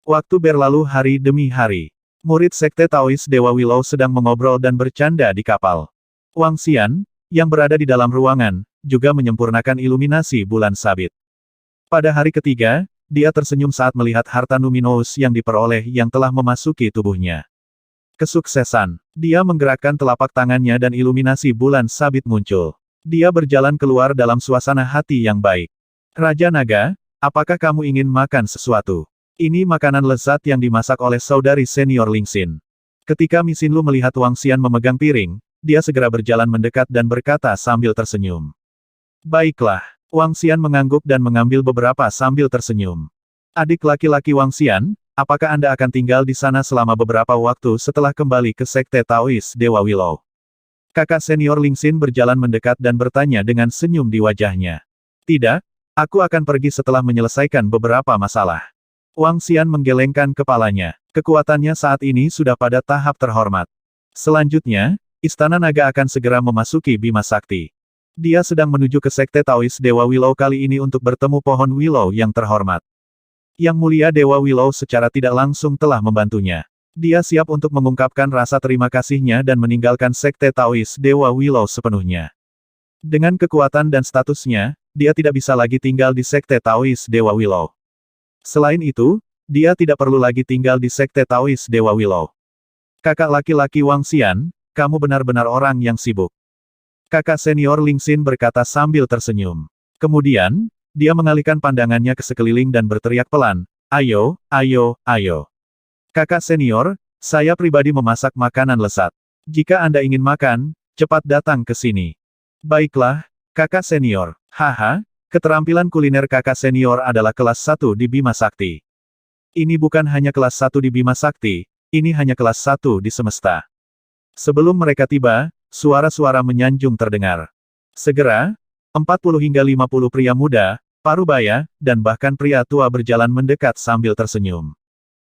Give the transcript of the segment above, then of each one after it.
Waktu berlalu hari demi hari. Murid Sekte Taois Dewa Willow sedang mengobrol dan bercanda di kapal. Wang Xian, yang berada di dalam ruangan, juga menyempurnakan iluminasi bulan sabit. Pada hari ketiga, dia tersenyum saat melihat harta numinous yang diperoleh yang telah memasuki tubuhnya. Kesuksesan. Dia menggerakkan telapak tangannya dan iluminasi bulan sabit muncul. Dia berjalan keluar dalam suasana hati yang baik. Raja Naga, apakah kamu ingin makan sesuatu? Ini makanan lezat yang dimasak oleh saudari senior Lingxin. Ketika Misinlu melihat Wang Xian memegang piring, dia segera berjalan mendekat dan berkata sambil tersenyum. Baiklah. Wang Xian mengangguk dan mengambil beberapa sambil tersenyum. Adik laki-laki Wang Xian, apakah Anda akan tinggal di sana selama beberapa waktu setelah kembali ke Sekte Taois Dewa Willow? Kakak senior Lingxin berjalan mendekat dan bertanya dengan senyum di wajahnya. Tidak, aku akan pergi setelah menyelesaikan beberapa masalah. Wang Xian menggelengkan kepalanya. Kekuatannya saat ini sudah pada tahap terhormat. Selanjutnya, Istana Naga akan segera memasuki Bima Sakti. Dia sedang menuju ke Sekte Taois Dewa Willow kali ini untuk bertemu pohon Willow yang terhormat. Yang mulia Dewa Willow secara tidak langsung telah membantunya. Dia siap untuk mengungkapkan rasa terima kasihnya dan meninggalkan Sekte Taois Dewa Willow sepenuhnya. Dengan kekuatan dan statusnya, dia tidak bisa lagi tinggal di Sekte Taois Dewa Willow. Selain itu, dia tidak perlu lagi tinggal di Sekte Taois Dewa Willow. Kakak laki-laki Wang Xian, kamu benar-benar orang yang sibuk. Kakak senior Lingxin berkata sambil tersenyum. Kemudian, dia mengalihkan pandangannya ke sekeliling dan berteriak pelan, ayo, ayo, ayo. Kakak senior, saya pribadi memasak makanan lezat. Jika Anda ingin makan, cepat datang ke sini. Baiklah, kakak senior. Haha. Keterampilan kuliner kakak senior adalah kelas 1 di Bima Sakti. Ini bukan hanya kelas 1 di Bima Sakti, ini hanya kelas 1 di semesta. Sebelum mereka tiba, suara-suara menyanjung terdengar. Segera, 40 hingga 50 pria muda, parubaya, dan bahkan pria tua berjalan mendekat sambil tersenyum.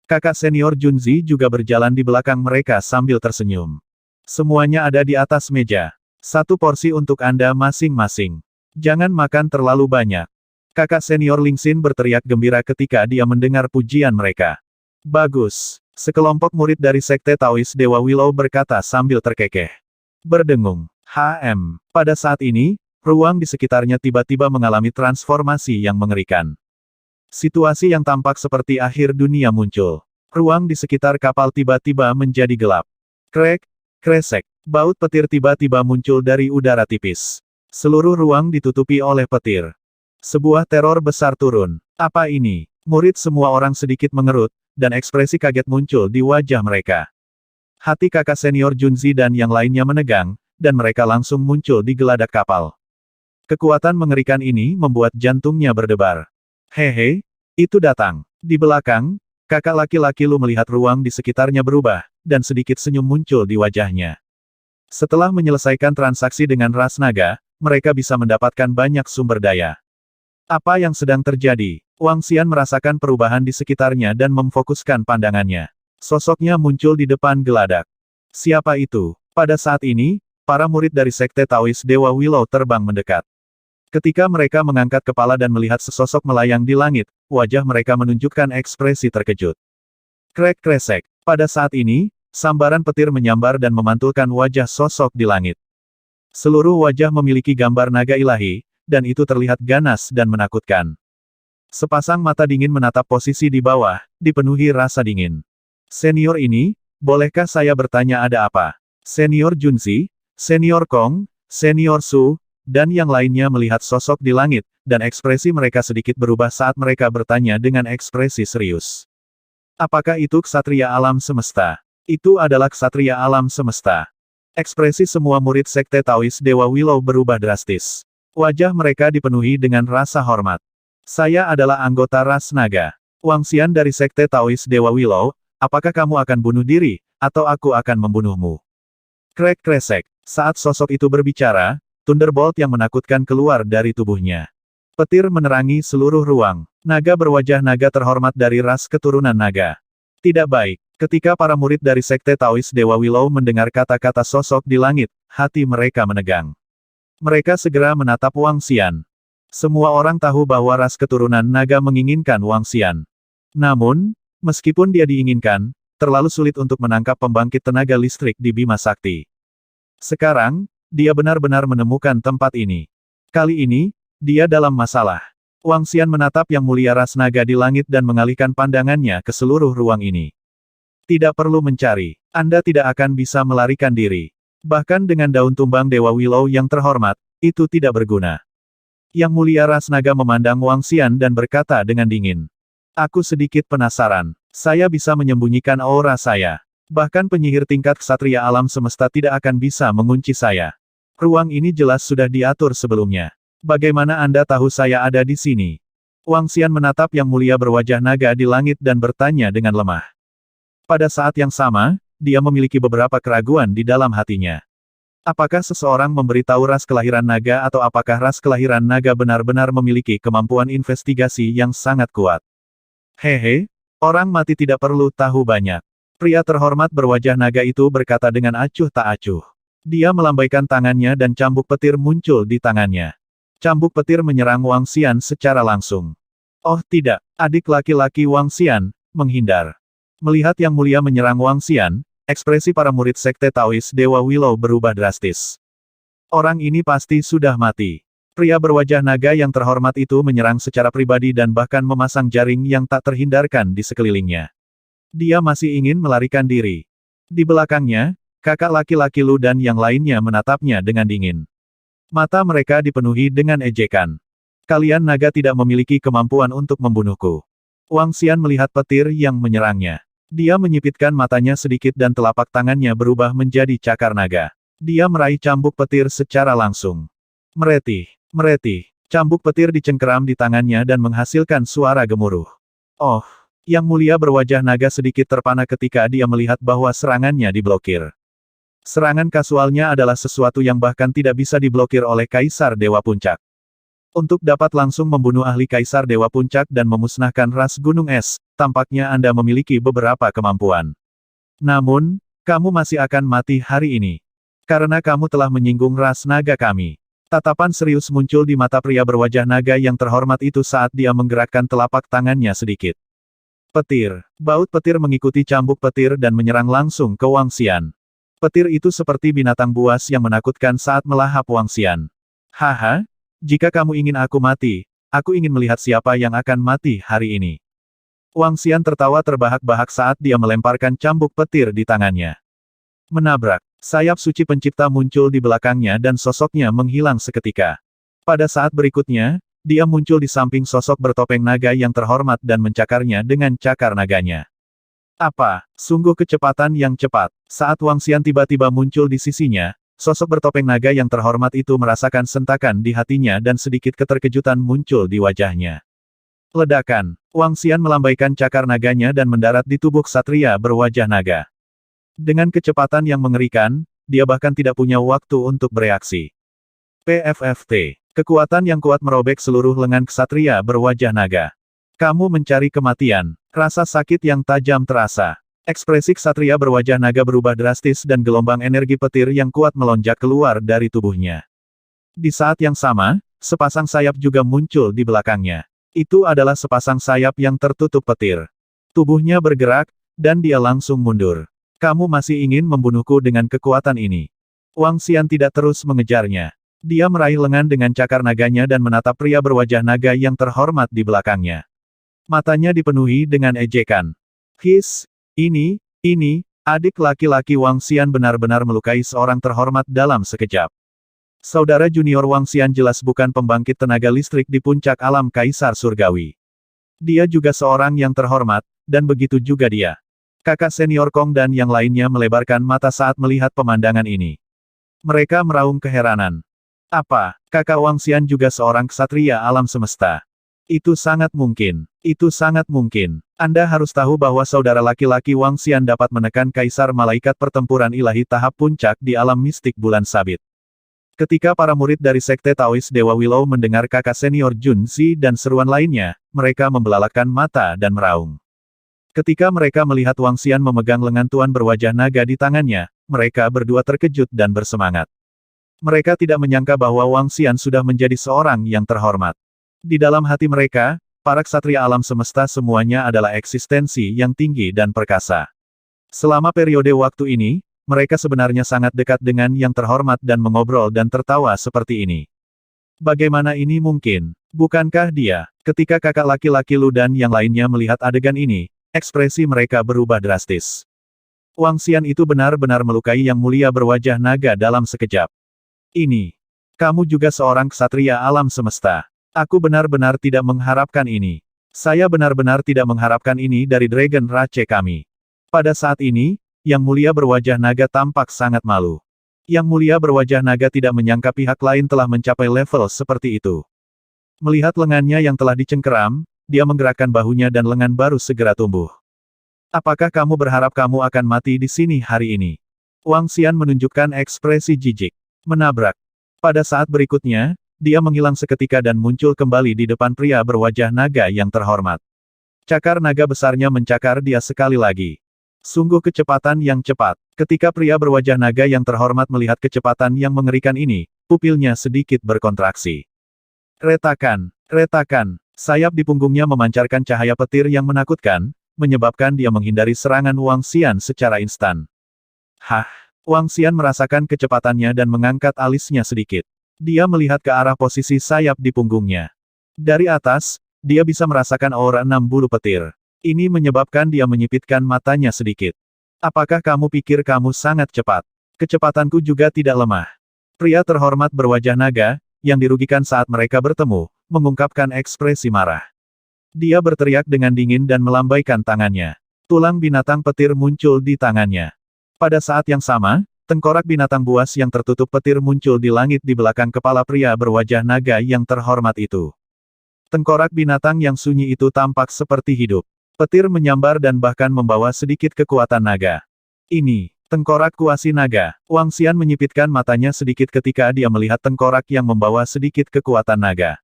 Kakak senior Junzi juga berjalan di belakang mereka sambil tersenyum. Semuanya ada di atas meja. Satu porsi untuk Anda masing-masing. Jangan makan terlalu banyak. Kakak senior Lingxin berteriak gembira ketika dia mendengar pujian mereka. Bagus. Sekelompok murid dari Sekte Taois Dewa Willow berkata sambil terkekeh. Berdengung. Pada saat ini, ruang di sekitarnya tiba-tiba mengalami transformasi yang mengerikan. Situasi yang tampak seperti akhir dunia muncul. Ruang di sekitar kapal tiba-tiba menjadi gelap. Krek, kresek. Baut petir tiba-tiba muncul dari udara tipis. Seluruh ruang ditutupi oleh petir. Sebuah teror besar turun. Apa ini? Murid semua orang sedikit mengerut, dan ekspresi kaget muncul di wajah mereka. Hati kakak senior Junzi dan yang lainnya menegang, dan mereka langsung muncul di geladak kapal. Kekuatan mengerikan ini membuat jantungnya berdebar. Hehe, itu datang. Di belakang, kakak laki-laki Lu melihat ruang di sekitarnya berubah, dan sedikit senyum muncul di wajahnya. Setelah menyelesaikan transaksi dengan ras naga, mereka bisa mendapatkan banyak sumber daya. Apa yang sedang terjadi? Wang Xian merasakan perubahan di sekitarnya dan memfokuskan pandangannya. Sosoknya muncul di depan geladak. Siapa itu? Pada saat ini, para murid dari Sekte Taois Dewa Willow terbang mendekat. Ketika mereka mengangkat kepala dan melihat sesosok melayang di langit, wajah mereka menunjukkan ekspresi terkejut. Krek kresek. Pada saat ini, sambaran petir menyambar dan memantulkan wajah sosok di langit. Seluruh wajah memiliki gambar naga ilahi, dan itu terlihat ganas dan menakutkan. Sepasang mata dingin menatap posisi di bawah, dipenuhi rasa dingin. Senior ini, bolehkah saya bertanya ada apa? Senior Junzi, Senior Kong, Senior Su, dan yang lainnya melihat sosok di langit, dan ekspresi mereka sedikit berubah saat mereka bertanya dengan ekspresi serius. Apakah itu ksatria alam semesta? Itu adalah ksatria alam semesta. Ekspresi semua murid Sekte Taois Dewa Willow berubah drastis. Wajah mereka dipenuhi dengan rasa hormat. Saya adalah anggota ras naga. Wang Xian dari Sekte Taois Dewa Willow, apakah kamu akan bunuh diri, atau aku akan membunuhmu? Krek kresek. Saat sosok itu berbicara, Thunderbolt yang menakutkan keluar dari tubuhnya. Petir menerangi seluruh ruang. Naga berwajah naga terhormat dari ras keturunan naga. Tidak baik. Ketika para murid dari Sekte Taois Dewa Willow mendengar kata-kata sosok di langit, hati mereka menegang. Mereka segera menatap Wang Xian. Semua orang tahu bahwa ras keturunan naga menginginkan Wang Xian. Namun, Meskipun dia diinginkan, terlalu sulit untuk menangkap pembangkit tenaga listrik di Bima Sakti. Sekarang, dia benar-benar menemukan tempat ini. Kali ini, dia dalam masalah. Wang Xian menatap Yang Mulia ras naga di langit dan mengalihkan pandangannya ke seluruh ruang ini. Tidak perlu mencari. Anda tidak akan bisa melarikan diri. Bahkan dengan daun tumbang Dewa Willow yang terhormat, itu tidak berguna. Yang Mulia ras naga memandang Wang Xian dan berkata dengan dingin. Aku sedikit penasaran. Saya bisa menyembunyikan aura saya. Bahkan penyihir tingkat ksatria alam semesta tidak akan bisa mengunci saya. Ruang ini jelas sudah diatur sebelumnya. Bagaimana Anda tahu saya ada di sini? Wang Xian menatap Yang Mulia berwajah naga di langit dan bertanya dengan lemah. Pada saat yang sama, dia memiliki beberapa keraguan di dalam hatinya. Apakah seseorang memberitahu ras kelahiran naga atau apakah ras kelahiran naga benar-benar memiliki kemampuan investigasi yang sangat kuat? Hehe, orang mati tidak perlu tahu banyak. Pria terhormat berwajah naga itu berkata dengan acuh tak acuh. Dia melambaikan tangannya dan cambuk petir muncul di tangannya. Cambuk petir menyerang Wang Xian secara langsung. Oh tidak, adik laki-laki Wang Xian, menghindar. Melihat Yang Mulia menyerang Wang Xian, ekspresi para murid Sekte Taois Dewa Willow berubah drastis. Orang ini pasti sudah mati. Pria berwajah naga yang terhormat itu menyerang secara pribadi dan bahkan memasang jaring yang tak terhindarkan di sekelilingnya. Dia masih ingin melarikan diri. Di belakangnya, kakak laki-laki Lu dan yang lainnya menatapnya dengan dingin. Mata mereka dipenuhi dengan ejekan. Kalian naga tidak memiliki kemampuan untuk membunuhku. Wang Xian melihat petir yang menyerangnya. Dia menyipitkan matanya sedikit dan telapak tangannya berubah menjadi cakar naga. Dia meraih cambuk petir secara langsung. Meretih. Meretih. Cambuk petir dicengkeram di tangannya dan menghasilkan suara gemuruh. Oh, Yang Mulia berwajah naga sedikit terpana ketika dia melihat bahwa serangannya diblokir. Serangan kasualnya adalah sesuatu yang bahkan tidak bisa diblokir oleh Kaisar Dewa Puncak. Untuk dapat langsung membunuh ahli Kaisar Dewa Puncak dan memusnahkan ras Gunung Es, tampaknya Anda memiliki beberapa kemampuan. Namun, kamu masih akan mati hari ini. Karena kamu telah menyinggung ras naga kami. Tatapan serius muncul di mata pria berwajah naga yang terhormat itu saat dia menggerakkan telapak tangannya sedikit. Petir. Baut petir mengikuti cambuk petir dan menyerang langsung ke Wang Xian. Petir itu seperti binatang buas yang menakutkan saat melahap Wang Xian. Haha, jika kamu ingin aku mati, aku ingin melihat siapa yang akan mati hari ini. Wang Xian tertawa terbahak-bahak saat dia melemparkan cambuk petir di tangannya. Menabrak. Sayap suci pencipta muncul di belakangnya dan sosoknya menghilang seketika. Pada saat berikutnya, dia muncul di samping sosok bertopeng naga yang terhormat dan mencakarnya dengan cakar naganya. Apa? Sungguh kecepatan yang cepat. Saat Wang Xian tiba-tiba muncul di sisinya, sosok bertopeng naga yang terhormat itu merasakan sentakan di hatinya dan sedikit keterkejutan muncul di wajahnya. Ledakan. Wang Xian melambaikan cakar naganya dan mendarat di tubuh ksatria berwajah naga. Dengan kecepatan yang mengerikan, dia bahkan tidak punya waktu untuk bereaksi. PFFT. Kekuatan yang kuat merobek seluruh lengan ksatria berwajah naga. Kamu mencari kematian. Rasa sakit yang tajam terasa. Ekspresi ksatria berwajah naga berubah drastis dan gelombang energi petir yang kuat melonjak keluar dari tubuhnya. Di saat yang sama, sepasang sayap juga muncul di belakangnya. Itu adalah sepasang sayap yang tertutup petir. Tubuhnya bergerak, dan dia langsung mundur. Kamu masih ingin membunuhku dengan kekuatan ini. Wang Xian tidak terus mengejarnya. Dia meraih lengan dengan cakar naganya dan menatap pria berwajah naga yang terhormat di belakangnya. Matanya dipenuhi dengan ejekan. Ini, adik laki-laki Wang Xian benar-benar melukai seorang terhormat dalam sekejap. Saudara junior Wang Xian jelas bukan pembangkit tenaga listrik di puncak alam Kaisar Surgawi. Dia juga seorang yang terhormat, dan begitu juga dia. Kakak senior Kong dan yang lainnya melebarkan mata saat melihat pemandangan ini. Mereka meraung keheranan. Apa, kakak Wang Xian juga seorang ksatria alam semesta? Itu sangat mungkin. Itu sangat mungkin. Anda harus tahu bahwa saudara laki-laki Wang Xian dapat menekan Kaisar Malaikat Pertempuran Ilahi tahap puncak di alam mistik bulan sabit. Ketika para murid dari Sekte Taois Dewa Willow mendengar kakak senior Jun Zi dan seruan lainnya, mereka membelalakan mata dan meraung. Ketika mereka melihat Wang Xian memegang lengan tuan berwajah naga di tangannya, mereka berdua terkejut dan bersemangat. Mereka tidak menyangka bahwa Wang Xian sudah menjadi seorang yang terhormat. Di dalam hati mereka, para ksatria alam semesta semuanya adalah eksistensi yang tinggi dan perkasa. Selama periode waktu ini, mereka sebenarnya sangat dekat dengan yang terhormat dan mengobrol dan tertawa seperti ini. Bagaimana ini mungkin? Bukankah dia? Ketika kakak laki-laki Lu dan yang lainnya melihat adegan ini, ekspresi mereka berubah drastis. Wang Xian itu benar-benar melukai yang mulia berwajah naga dalam sekejap. Ini. Kamu juga seorang ksatria alam semesta. Aku benar-benar tidak mengharapkan ini. Saya benar-benar tidak mengharapkan ini dari Dragon Race kami. Pada saat ini, Yang Mulia berwajah naga tampak sangat malu. Yang Mulia berwajah naga tidak menyangka pihak lain telah mencapai level seperti itu. Melihat lengannya yang telah dicengkeram, dia menggerakkan bahunya dan lengan baru segera tumbuh. Apakah kamu berharap kamu akan mati di sini hari ini? Wang Xian menunjukkan ekspresi jijik. Menabrak. Pada saat berikutnya, dia menghilang seketika dan muncul kembali di depan pria berwajah naga yang terhormat. Cakar naga besarnya mencakar dia sekali lagi. Sungguh kecepatan yang cepat. Ketika pria berwajah naga yang terhormat melihat kecepatan yang mengerikan ini, pupilnya sedikit berkontraksi. Retakan, retakan. Sayap di punggungnya memancarkan cahaya petir yang menakutkan, menyebabkan dia menghindari serangan Wang Xian secara instan. Hah! Wang Xian merasakan kecepatannya dan mengangkat alisnya sedikit. Dia melihat ke arah posisi sayap di punggungnya. Dari atas, dia bisa merasakan aura 6 bulu petir. Ini menyebabkan dia menyipitkan matanya sedikit. Apakah kamu pikir kamu sangat cepat? Kecepatanku juga tidak lemah. Pria terhormat berwajah naga, yang dirugikan saat mereka bertemu, mengungkapkan ekspresi marah. Dia berteriak dengan dingin dan melambaikan tangannya. Tulang binatang petir muncul di tangannya. Pada saat yang sama, tengkorak binatang buas yang tertutup petir muncul di langit di belakang kepala pria berwajah naga yang terhormat itu. Tengkorak binatang yang sunyi itu tampak seperti hidup. Petir menyambar dan bahkan membawa sedikit kekuatan naga. Ini, tengkorak kuasi naga. Wang Xian menyipitkan matanya sedikit ketika dia melihat tengkorak yang membawa sedikit kekuatan naga.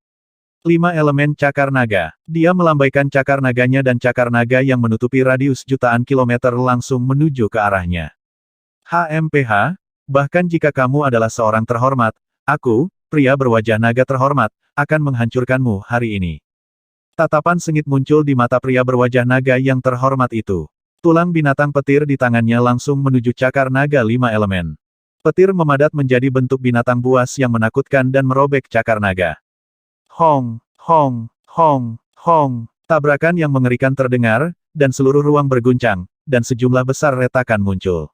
5 elemen cakar naga. Dia melambaikan cakar naganya dan cakar naga yang menutupi radius jutaan kilometer langsung menuju ke arahnya. HMPH, bahkan jika kamu adalah seorang terhormat, aku, pria berwajah naga terhormat, akan menghancurkanmu hari ini. Tatapan sengit muncul di mata pria berwajah naga yang terhormat itu. Tulang binatang petir di tangannya langsung menuju cakar naga 5 elemen. Petir memadat menjadi bentuk binatang buas yang menakutkan dan merobek cakar naga. Hong, hong, hong, hong. Tabrakan yang mengerikan terdengar, dan seluruh ruang berguncang, dan sejumlah besar retakan muncul.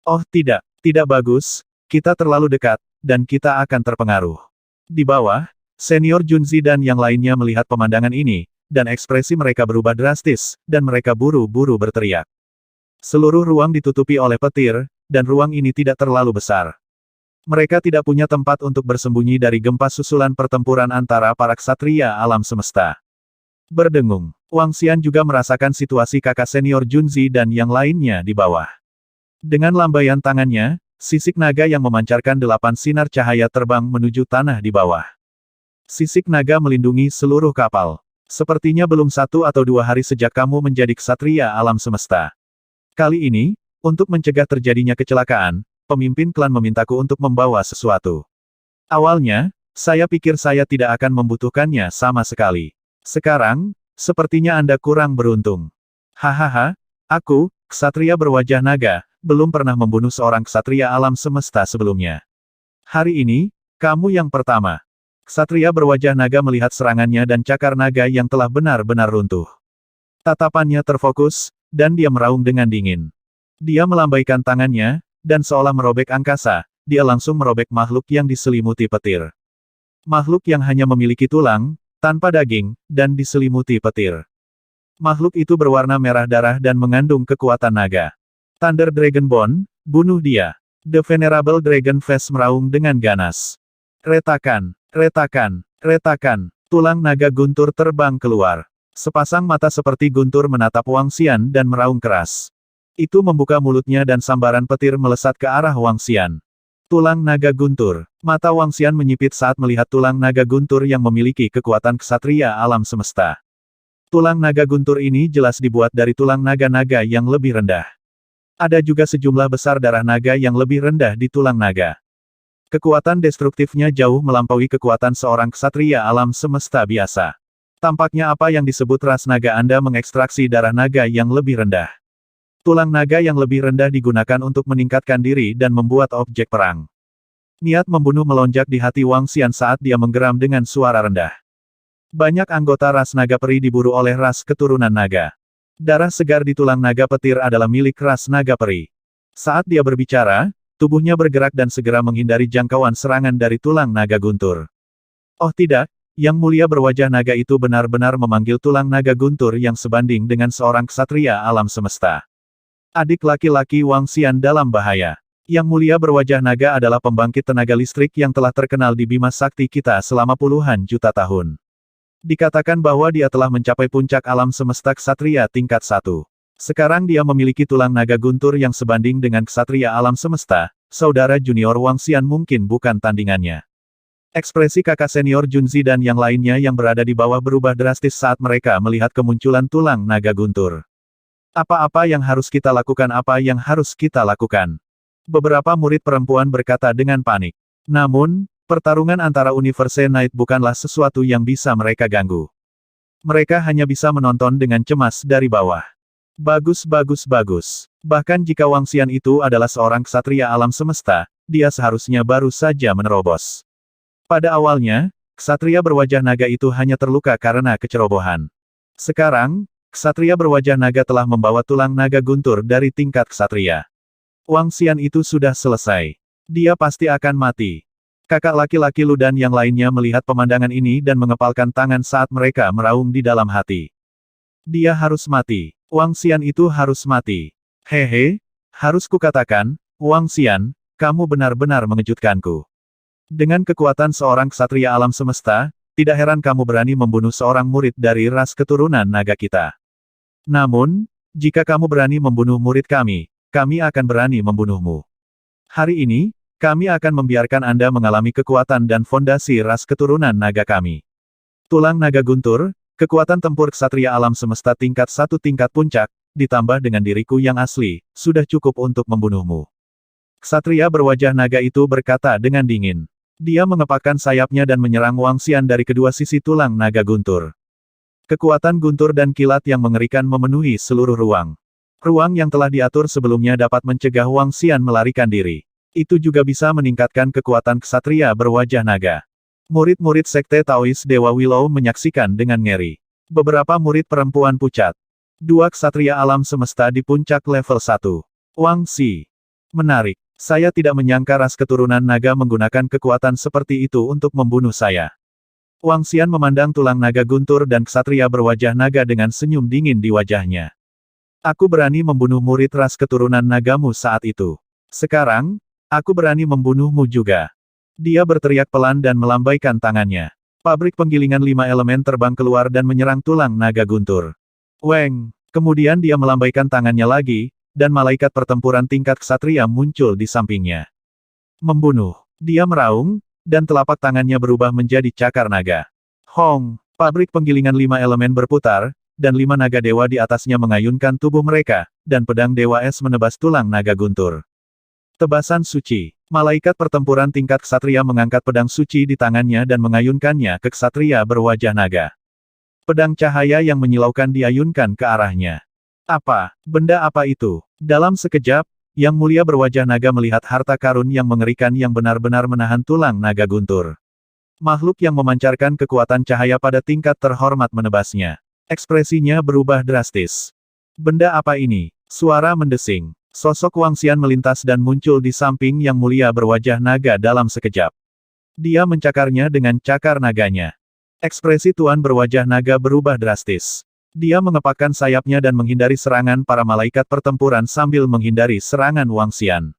Oh tidak, tidak bagus, kita terlalu dekat, dan kita akan terpengaruh. Di bawah, Senior Junzi dan yang lainnya melihat pemandangan ini, dan ekspresi mereka berubah drastis, dan mereka buru-buru berteriak. Seluruh ruang ditutupi oleh petir, dan ruang ini tidak terlalu besar. Mereka tidak punya tempat untuk bersembunyi dari gempa susulan pertempuran antara para ksatria alam semesta. Berdengung, Wang Xian juga merasakan situasi kakak senior Junzi dan yang lainnya di bawah. Dengan lambaian tangannya, sisik naga yang memancarkan 8 sinar cahaya terbang menuju tanah di bawah. Sisik naga melindungi seluruh kapal. Sepertinya belum 1 atau 2 hari sejak kamu menjadi ksatria alam semesta. Kali ini, untuk mencegah terjadinya kecelakaan, pemimpin klan memintaku untuk membawa sesuatu. Awalnya, saya pikir saya tidak akan membutuhkannya sama sekali. Sekarang, sepertinya Anda kurang beruntung. Hahaha, aku, ksatria berwajah naga, belum pernah membunuh seorang ksatria alam semesta sebelumnya. Hari ini, kamu yang pertama. Ksatria berwajah naga melihat serangannya dan cakar naga yang telah benar-benar runtuh. Tatapannya terfokus, dan dia meraung dengan dingin. Dia melambaikan tangannya, dan seolah merobek angkasa, dia langsung merobek makhluk yang diselimuti petir. Makhluk yang hanya memiliki tulang, tanpa daging, dan diselimuti petir. Makhluk itu berwarna merah darah dan mengandung kekuatan naga. Thunder Dragon Bone, bunuh dia. The Venerable Dragon Face meraung dengan ganas. Retakan. Retakan, retakan, tulang naga guntur terbang keluar. Sepasang mata seperti guntur menatap Wang Xian dan meraung keras. Itu membuka mulutnya dan sambaran petir melesat ke arah Wang Xian. Tulang naga guntur. Mata Wang Xian menyipit saat melihat tulang naga guntur yang memiliki kekuatan ksatria alam semesta. Tulang naga guntur ini jelas dibuat dari tulang naga-naga yang lebih rendah. Ada juga sejumlah besar darah naga yang lebih rendah di tulang naga. Kekuatan destruktifnya jauh melampaui kekuatan seorang ksatria alam semesta biasa. Tampaknya apa yang disebut ras naga Anda mengekstraksi darah naga yang lebih rendah. Tulang naga yang lebih rendah digunakan untuk meningkatkan diri dan membuat objek perang. Niat membunuh melonjak di hati Wang Xian saat dia menggeram dengan suara rendah. Banyak anggota ras naga peri diburu oleh ras keturunan naga. Darah segar di tulang naga petir adalah milik ras naga peri. Saat dia berbicara, tubuhnya bergerak dan segera menghindari jangkauan serangan dari tulang naga guntur. Oh tidak, Yang Mulia berwajah naga itu benar-benar memanggil tulang naga guntur yang sebanding dengan seorang ksatria alam semesta. Adik laki-laki Wang Xian dalam bahaya. Yang Mulia berwajah naga adalah pembangkit tenaga listrik yang telah terkenal di Bima Sakti kita selama puluhan juta tahun. Dikatakan bahwa dia telah mencapai puncak alam semesta ksatria tingkat 1. Sekarang dia memiliki tulang naga guntur yang sebanding dengan ksatria alam semesta, saudara junior Wang Xian mungkin bukan tandingannya. Ekspresi kakak senior Junzi dan yang lainnya yang berada di bawah berubah drastis saat mereka melihat kemunculan tulang naga guntur. Apa-apa yang harus kita lakukan, apa yang harus kita lakukan? Beberapa murid perempuan berkata dengan panik. Namun, pertarungan antara Universe Knight bukanlah sesuatu yang bisa mereka ganggu. Mereka hanya bisa menonton dengan cemas dari bawah. Bagus. Bahkan jika Wang Xian itu adalah seorang ksatria alam semesta, dia seharusnya baru saja menerobos. Pada awalnya, ksatria berwajah naga itu hanya terluka karena kecerobohan. Sekarang, ksatria berwajah naga telah membawa tulang naga guntur dari tingkat ksatria. Wang Xian itu sudah selesai. Dia pasti akan mati. Kakak laki-laki Lu dan yang lainnya melihat pemandangan ini dan mengepalkan tangan saat mereka meraung di dalam hati. Dia harus mati. Wang Xian itu harus mati. Hehe, harus kukatakan, Wang Xian, kamu benar-benar mengejutkanku. Dengan kekuatan seorang ksatria alam semesta, tidak heran kamu berani membunuh seorang murid dari ras keturunan naga kita. Namun, jika kamu berani membunuh murid kami akan berani membunuhmu. Hari ini, kami akan membiarkan Anda mengalami kekuatan dan fondasi ras keturunan naga kami. Tulang naga guntur, kekuatan tempur ksatria alam semesta tingkat 1 tingkat puncak, ditambah dengan diriku yang asli, sudah cukup untuk membunuhmu. Ksatria berwajah naga itu berkata dengan dingin. Dia mengepakkan sayapnya dan menyerang Wang Xian dari kedua sisi tulang naga guntur. Kekuatan guntur dan kilat yang mengerikan memenuhi seluruh ruang. Ruang yang telah diatur sebelumnya dapat mencegah Wang Xian melarikan diri. Itu juga bisa meningkatkan kekuatan ksatria berwajah naga. Murid-murid Sekte Taois Dewa Willow menyaksikan dengan ngeri. Beberapa murid perempuan pucat. Dua ksatria alam semesta di puncak level 1. Wang Xi. Menarik. Saya tidak menyangka ras keturunan naga menggunakan kekuatan seperti itu untuk membunuh saya. Wang Xian memandang tulang naga guntur dan ksatria berwajah naga dengan senyum dingin di wajahnya. Aku berani membunuh murid ras keturunan nagamu saat itu. Sekarang, aku berani membunuhmu juga. Dia berteriak pelan dan melambaikan tangannya. Pabrik penggilingan 5 elemen terbang keluar dan menyerang tulang naga guntur. Weng! Kemudian dia melambaikan tangannya lagi, dan malaikat pertempuran tingkat ksatria muncul di sampingnya. Membunuh. Dia meraung, dan telapak tangannya berubah menjadi cakar naga. Hong! Pabrik penggilingan 5 elemen berputar, dan 5 naga dewa di atasnya mengayunkan tubuh mereka, dan pedang dewa es menebas tulang naga guntur. Tebasan suci. Malaikat pertempuran tingkat ksatria mengangkat pedang suci di tangannya dan mengayunkannya ke ksatria berwajah naga. Pedang cahaya yang menyilaukan diayunkan ke arahnya. Apa? Benda apa itu? Dalam sekejap, Yang Mulia berwajah naga melihat harta karun yang mengerikan yang benar-benar menahan tulang naga guntur. Makhluk yang memancarkan kekuatan cahaya pada tingkat terhormat menebasnya. Ekspresinya berubah drastis. Benda apa ini? Suara mendesing. Sosok Wang Xian melintas dan muncul di samping Yang Mulia berwajah naga dalam sekejap. Dia mencakarnya dengan cakar naganya. Ekspresi Tuan berwajah naga berubah drastis. Dia mengepakkan sayapnya dan menghindari serangan para malaikat pertempuran sambil menghindari serangan Wang Xian.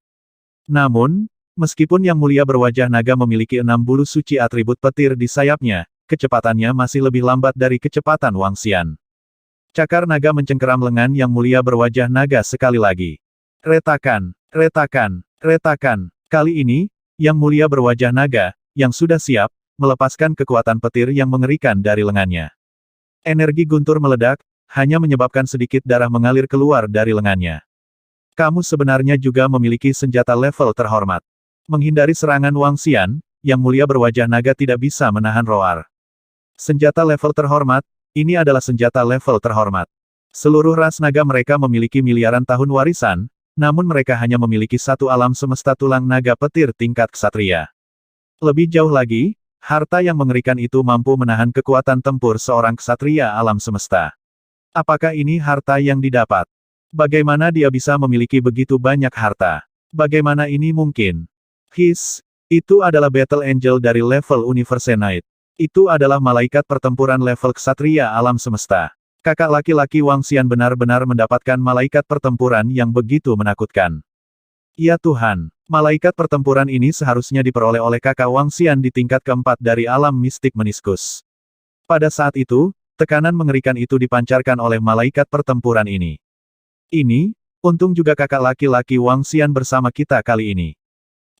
Namun, meskipun Yang Mulia berwajah naga memiliki 6 bulu suci atribut petir di sayapnya, kecepatannya masih lebih lambat dari kecepatan Wang Xian. Cakar naga mencengkeram lengan Yang Mulia berwajah naga sekali lagi. Retakan, retakan, retakan. Kali ini, Yang Mulia berwajah naga, yang sudah siap, melepaskan kekuatan petir yang mengerikan dari lengannya. Energi guntur meledak, hanya menyebabkan sedikit darah mengalir keluar dari lengannya. Kamu sebenarnya juga memiliki senjata level terhormat. Menghindari serangan Wang Xian, Yang Mulia berwajah naga tidak bisa menahan roar. Senjata level terhormat, ini adalah senjata level terhormat. Seluruh ras naga mereka memiliki miliaran tahun warisan, namun mereka hanya memiliki satu alam semesta tulang naga petir tingkat ksatria. Lebih jauh lagi, harta yang mengerikan itu mampu menahan kekuatan tempur seorang ksatria alam semesta. Apakah ini harta yang didapat? Bagaimana dia bisa memiliki begitu banyak harta? Bagaimana ini mungkin? Itu adalah Battle Angel dari level Universe Night. Itu adalah malaikat pertempuran level ksatria alam semesta. Kakak laki-laki Wang Xian benar-benar mendapatkan malaikat pertempuran yang begitu menakutkan. Ya Tuhan, malaikat pertempuran ini seharusnya diperoleh oleh kakak Wang Xian di tingkat keempat dari alam mistik meniskus. Pada saat itu, tekanan mengerikan itu dipancarkan oleh malaikat pertempuran ini. Ini, untung juga kakak laki-laki Wang Xian bersama kita kali ini.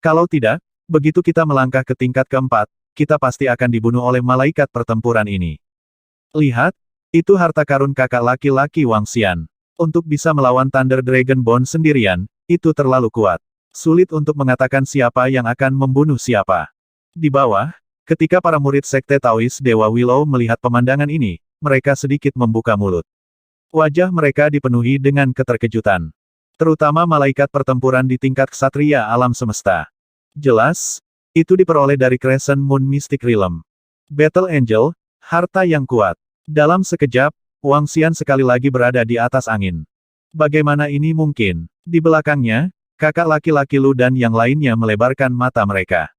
Kalau tidak, begitu kita melangkah ke tingkat keempat, kita pasti akan dibunuh oleh malaikat pertempuran ini. Lihat, itu harta karun kakak laki-laki Wang Xian. Untuk bisa melawan Thunder Dragon Bone sendirian, itu terlalu kuat. Sulit untuk mengatakan siapa yang akan membunuh siapa. Di bawah, ketika para murid Sekte Taois Dewa Willow melihat pemandangan ini, mereka sedikit membuka mulut. Wajah mereka dipenuhi dengan keterkejutan. Terutama malaikat pertempuran di tingkat ksatria alam semesta. Jelas, itu diperoleh dari Crescent Moon Mystic Realm. Battle Angel, harta yang kuat. Dalam sekejap, Wang Xian sekali lagi berada di atas angin. Bagaimana ini mungkin? Di belakangnya, kakak laki-laki Lu dan yang lainnya melebarkan mata mereka.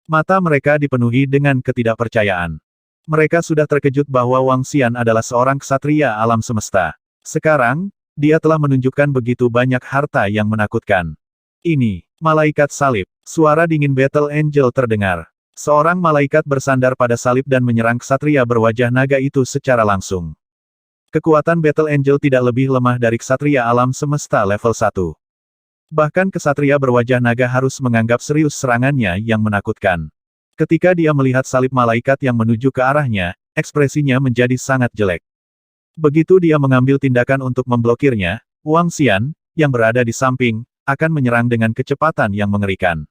Mata mereka dipenuhi dengan ketidakpercayaan. Mereka sudah terkejut bahwa Wang Xian adalah seorang ksatria alam semesta. Sekarang, dia telah menunjukkan begitu banyak harta yang menakutkan. Ini, malaikat salib. Suara dingin Battle Angel terdengar. Seorang malaikat bersandar pada salib dan menyerang ksatria berwajah naga itu secara langsung. Kekuatan Battle Angel tidak lebih lemah dari ksatria alam semesta level 1. Bahkan ksatria berwajah naga harus menganggap serius serangannya yang menakutkan. Ketika dia melihat salib malaikat yang menuju ke arahnya, ekspresinya menjadi sangat jelek. Begitu dia mengambil tindakan untuk memblokirnya, Wang Xian, yang berada di samping, akan menyerang dengan kecepatan yang mengerikan.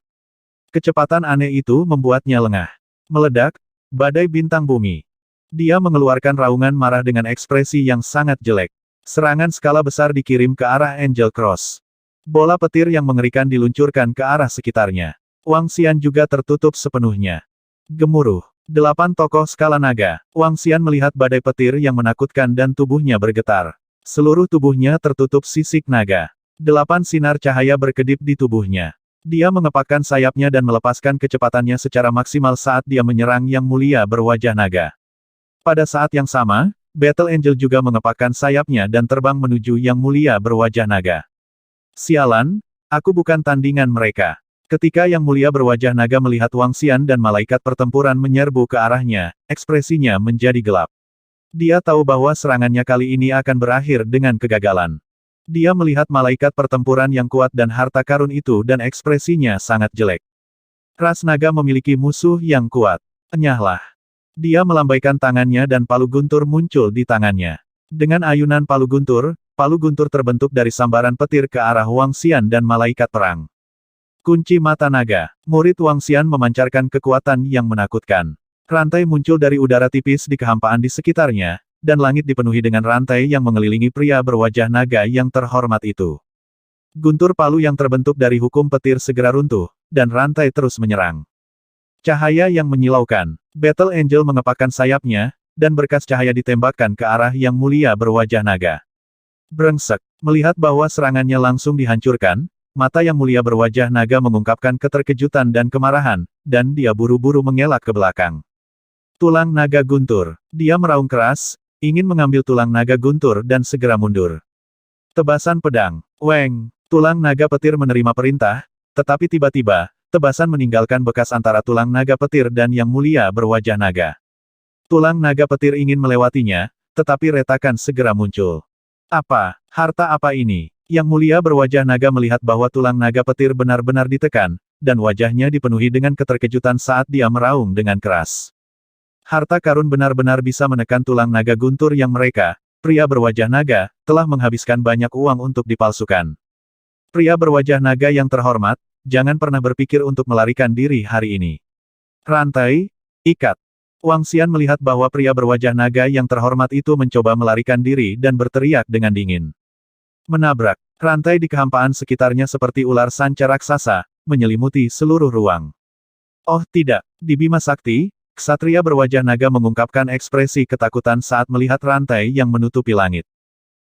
Kecepatan aneh itu membuatnya lengah. Meledak, badai bintang bumi. Dia mengeluarkan raungan marah dengan ekspresi yang sangat jelek. Serangan skala besar dikirim ke arah Angel Cross. Bola petir yang mengerikan diluncurkan ke arah sekitarnya. Wang Xian juga tertutup sepenuhnya. Gemuruh. 8 tokoh skala naga. Wang Xian melihat badai petir yang menakutkan dan tubuhnya bergetar. Seluruh tubuhnya tertutup sisik naga. 8 sinar cahaya berkedip di tubuhnya. Dia mengepakkan sayapnya dan melepaskan kecepatannya secara maksimal saat dia menyerang Yang Mulia berwajah naga. Pada saat yang sama, Battle Angel juga mengepakkan sayapnya dan terbang menuju Yang Mulia berwajah naga. Sialan, aku bukan tandingan mereka. Ketika Yang Mulia berwajah naga melihat Wang Xian dan malaikat pertempuran menyerbu ke arahnya, ekspresinya menjadi gelap. Dia tahu bahwa serangannya kali ini akan berakhir dengan kegagalan. Dia melihat malaikat pertempuran yang kuat dan harta karun itu dan ekspresinya sangat jelek. Ras naga memiliki musuh yang kuat. Enyahlah. Dia melambaikan tangannya dan palu guntur muncul di tangannya. Dengan ayunan palu guntur terbentuk dari sambaran petir ke arah Wang Xian dan malaikat perang. Kunci mata naga. Murid Wang Xian memancarkan kekuatan yang menakutkan. Rantai muncul dari udara tipis di kehampaan di sekitarnya, dan langit dipenuhi dengan rantai yang mengelilingi pria berwajah naga yang terhormat itu. Guntur palu yang terbentuk dari hukum petir segera runtuh, dan rantai terus menyerang. Cahaya yang menyilaukan. Battle Angel mengepakkan sayapnya, dan berkas cahaya ditembakkan ke arah Yang Mulia berwajah naga. Brengsek. Melihat bahwa serangannya langsung dihancurkan, mata Yang Mulia berwajah naga mengungkapkan keterkejutan dan kemarahan, dan dia buru-buru mengelak ke belakang. Tulang naga guntur. Dia meraung keras, ingin mengambil tulang naga guntur dan segera mundur. Tebasan pedang. Weng. Tulang naga petir menerima perintah, tetapi tiba-tiba, tebasan meninggalkan bekas antara tulang naga petir dan Yang Mulia berwajah naga. Tulang naga petir ingin melewatinya, tetapi retakan segera muncul. Apa? Harta apa ini? Yang Mulia berwajah naga melihat bahwa tulang naga petir benar-benar ditekan, dan wajahnya dipenuhi dengan keterkejutan saat dia meraung dengan keras. Harta karun benar-benar bisa menekan tulang naga guntur yang mereka, pria berwajah naga, telah menghabiskan banyak uang untuk dipalsukan. Pria berwajah naga yang terhormat, jangan pernah berpikir untuk melarikan diri hari ini. Rantai, ikat. Wang Xian melihat bahwa pria berwajah naga yang terhormat itu mencoba melarikan diri dan berteriak dengan dingin. Menabrak. Rantai di kehampaan sekitarnya seperti ular sanca raksasa, menyelimuti seluruh ruang. Oh tidak, di Bima Sakti, ksatria berwajah naga mengungkapkan ekspresi ketakutan saat melihat rantai yang menutupi langit.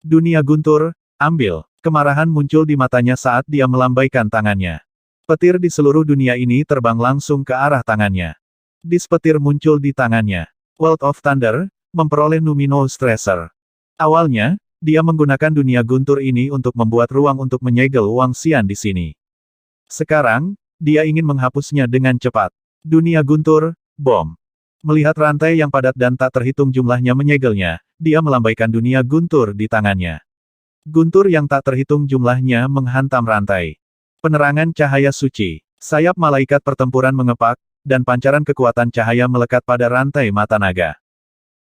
Dunia guntur, ambil. Kemarahan muncul di matanya saat dia melambaikan tangannya. Petir di seluruh dunia ini terbang langsung ke arah tangannya. Dispetir muncul di tangannya. World of Thunder, memperoleh Luminous Tracer. Awalnya, dia menggunakan dunia guntur ini untuk membuat ruang untuk menyegel Wang Xian di sini. Sekarang, dia ingin menghapusnya dengan cepat. Dunia guntur, bom. Melihat rantai yang padat dan tak terhitung jumlahnya menyegelnya, dia melambaikan dunia guntur di tangannya. Guntur yang tak terhitung jumlahnya menghantam rantai. Penerangan cahaya suci. Sayap malaikat pertempuran mengepak, dan pancaran kekuatan cahaya melekat pada rantai mata naga.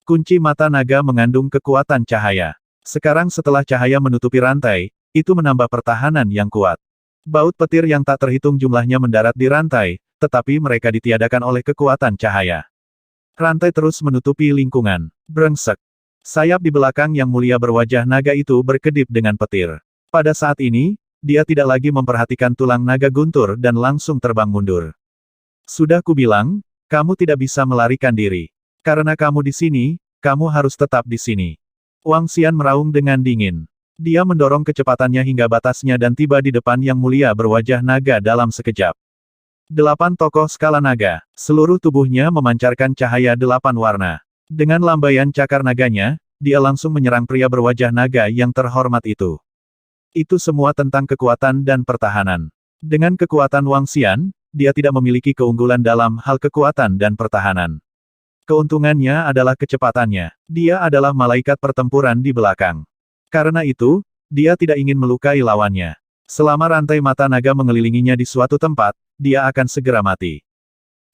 Kunci mata naga mengandung kekuatan cahaya. Sekarang setelah cahaya menutupi rantai, itu menambah pertahanan yang kuat. Baut petir yang tak terhitung jumlahnya mendarat di rantai, tetapi mereka ditiadakan oleh kekuatan cahaya. Rantai terus menutupi lingkungan. Brengsek. Sayap di belakang yang mulia berwajah naga itu berkedip dengan petir. Pada saat ini, dia tidak lagi memperhatikan tulang naga guntur dan langsung terbang mundur. Sudah kubilang, kamu tidak bisa melarikan diri. Karena kamu di sini, kamu harus tetap di sini. Wang Xian meraung dengan dingin. Dia mendorong kecepatannya hingga batasnya dan tiba di depan yang mulia berwajah naga dalam sekejap. 8 tokoh skala naga, seluruh tubuhnya memancarkan cahaya 8 warna. Dengan lambaian cakar naganya, dia langsung menyerang pria berwajah naga yang terhormat itu. Itu semua tentang kekuatan dan pertahanan. Dengan kekuatan Wang Xian, dia tidak memiliki keunggulan dalam hal kekuatan dan pertahanan. Keuntungannya adalah kecepatannya. Dia adalah malaikat pertempuran di belakang. Karena itu, dia tidak ingin melukai lawannya. Selama rantai mata naga mengelilinginya di suatu tempat, dia akan segera mati.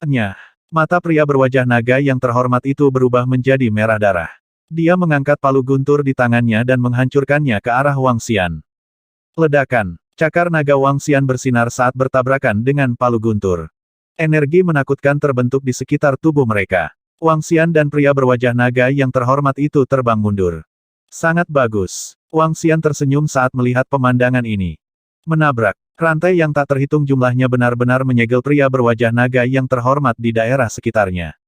Nyah. Mata pria berwajah naga yang terhormat itu berubah menjadi merah darah. Dia mengangkat palu guntur di tangannya dan menghancurkannya ke arah Wang Xian. Ledakan. Cakar naga Wang Xian bersinar saat bertabrakan dengan palu guntur. Energi menakutkan terbentuk di sekitar tubuh mereka. Wang Xian dan pria berwajah naga yang terhormat itu terbang mundur. Sangat bagus. Wang Xian tersenyum saat melihat pemandangan ini. Menabrak. Rantai yang tak terhitung jumlahnya benar-benar menyegel pria berwajah naga yang terhormat di daerah sekitarnya.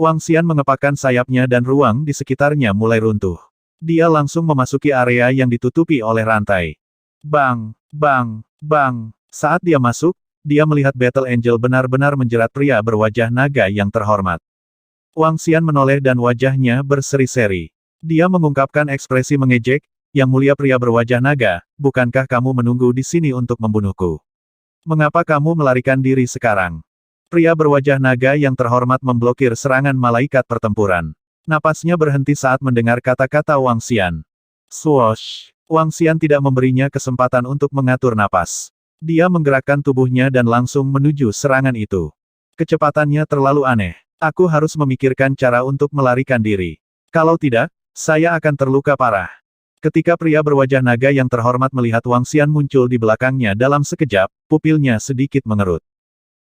Wang Xian mengepakkan sayapnya dan ruang di sekitarnya mulai runtuh. Dia langsung memasuki area yang ditutupi oleh rantai. Bang, bang, bang. Saat dia masuk, dia melihat Battle Angel benar-benar menjerat pria berwajah naga yang terhormat. Wang Xian menoleh dan wajahnya berseri-seri. Dia mengungkapkan ekspresi mengejek, "Yang mulia pria berwajah naga, bukankah kamu menunggu di sini untuk membunuhku? Mengapa kamu melarikan diri sekarang?" Pria berwajah naga yang terhormat memblokir serangan malaikat pertempuran. Napasnya berhenti saat mendengar kata-kata Wang Xian. Swoosh! Wang Xian tidak memberinya kesempatan untuk mengatur napas. Dia menggerakkan tubuhnya dan langsung menuju serangan itu. Kecepatannya terlalu aneh. Aku harus memikirkan cara untuk melarikan diri. Kalau tidak, saya akan terluka parah. Ketika pria berwajah naga yang terhormat melihat Wang Xian muncul di belakangnya dalam sekejap, pupilnya sedikit mengerut.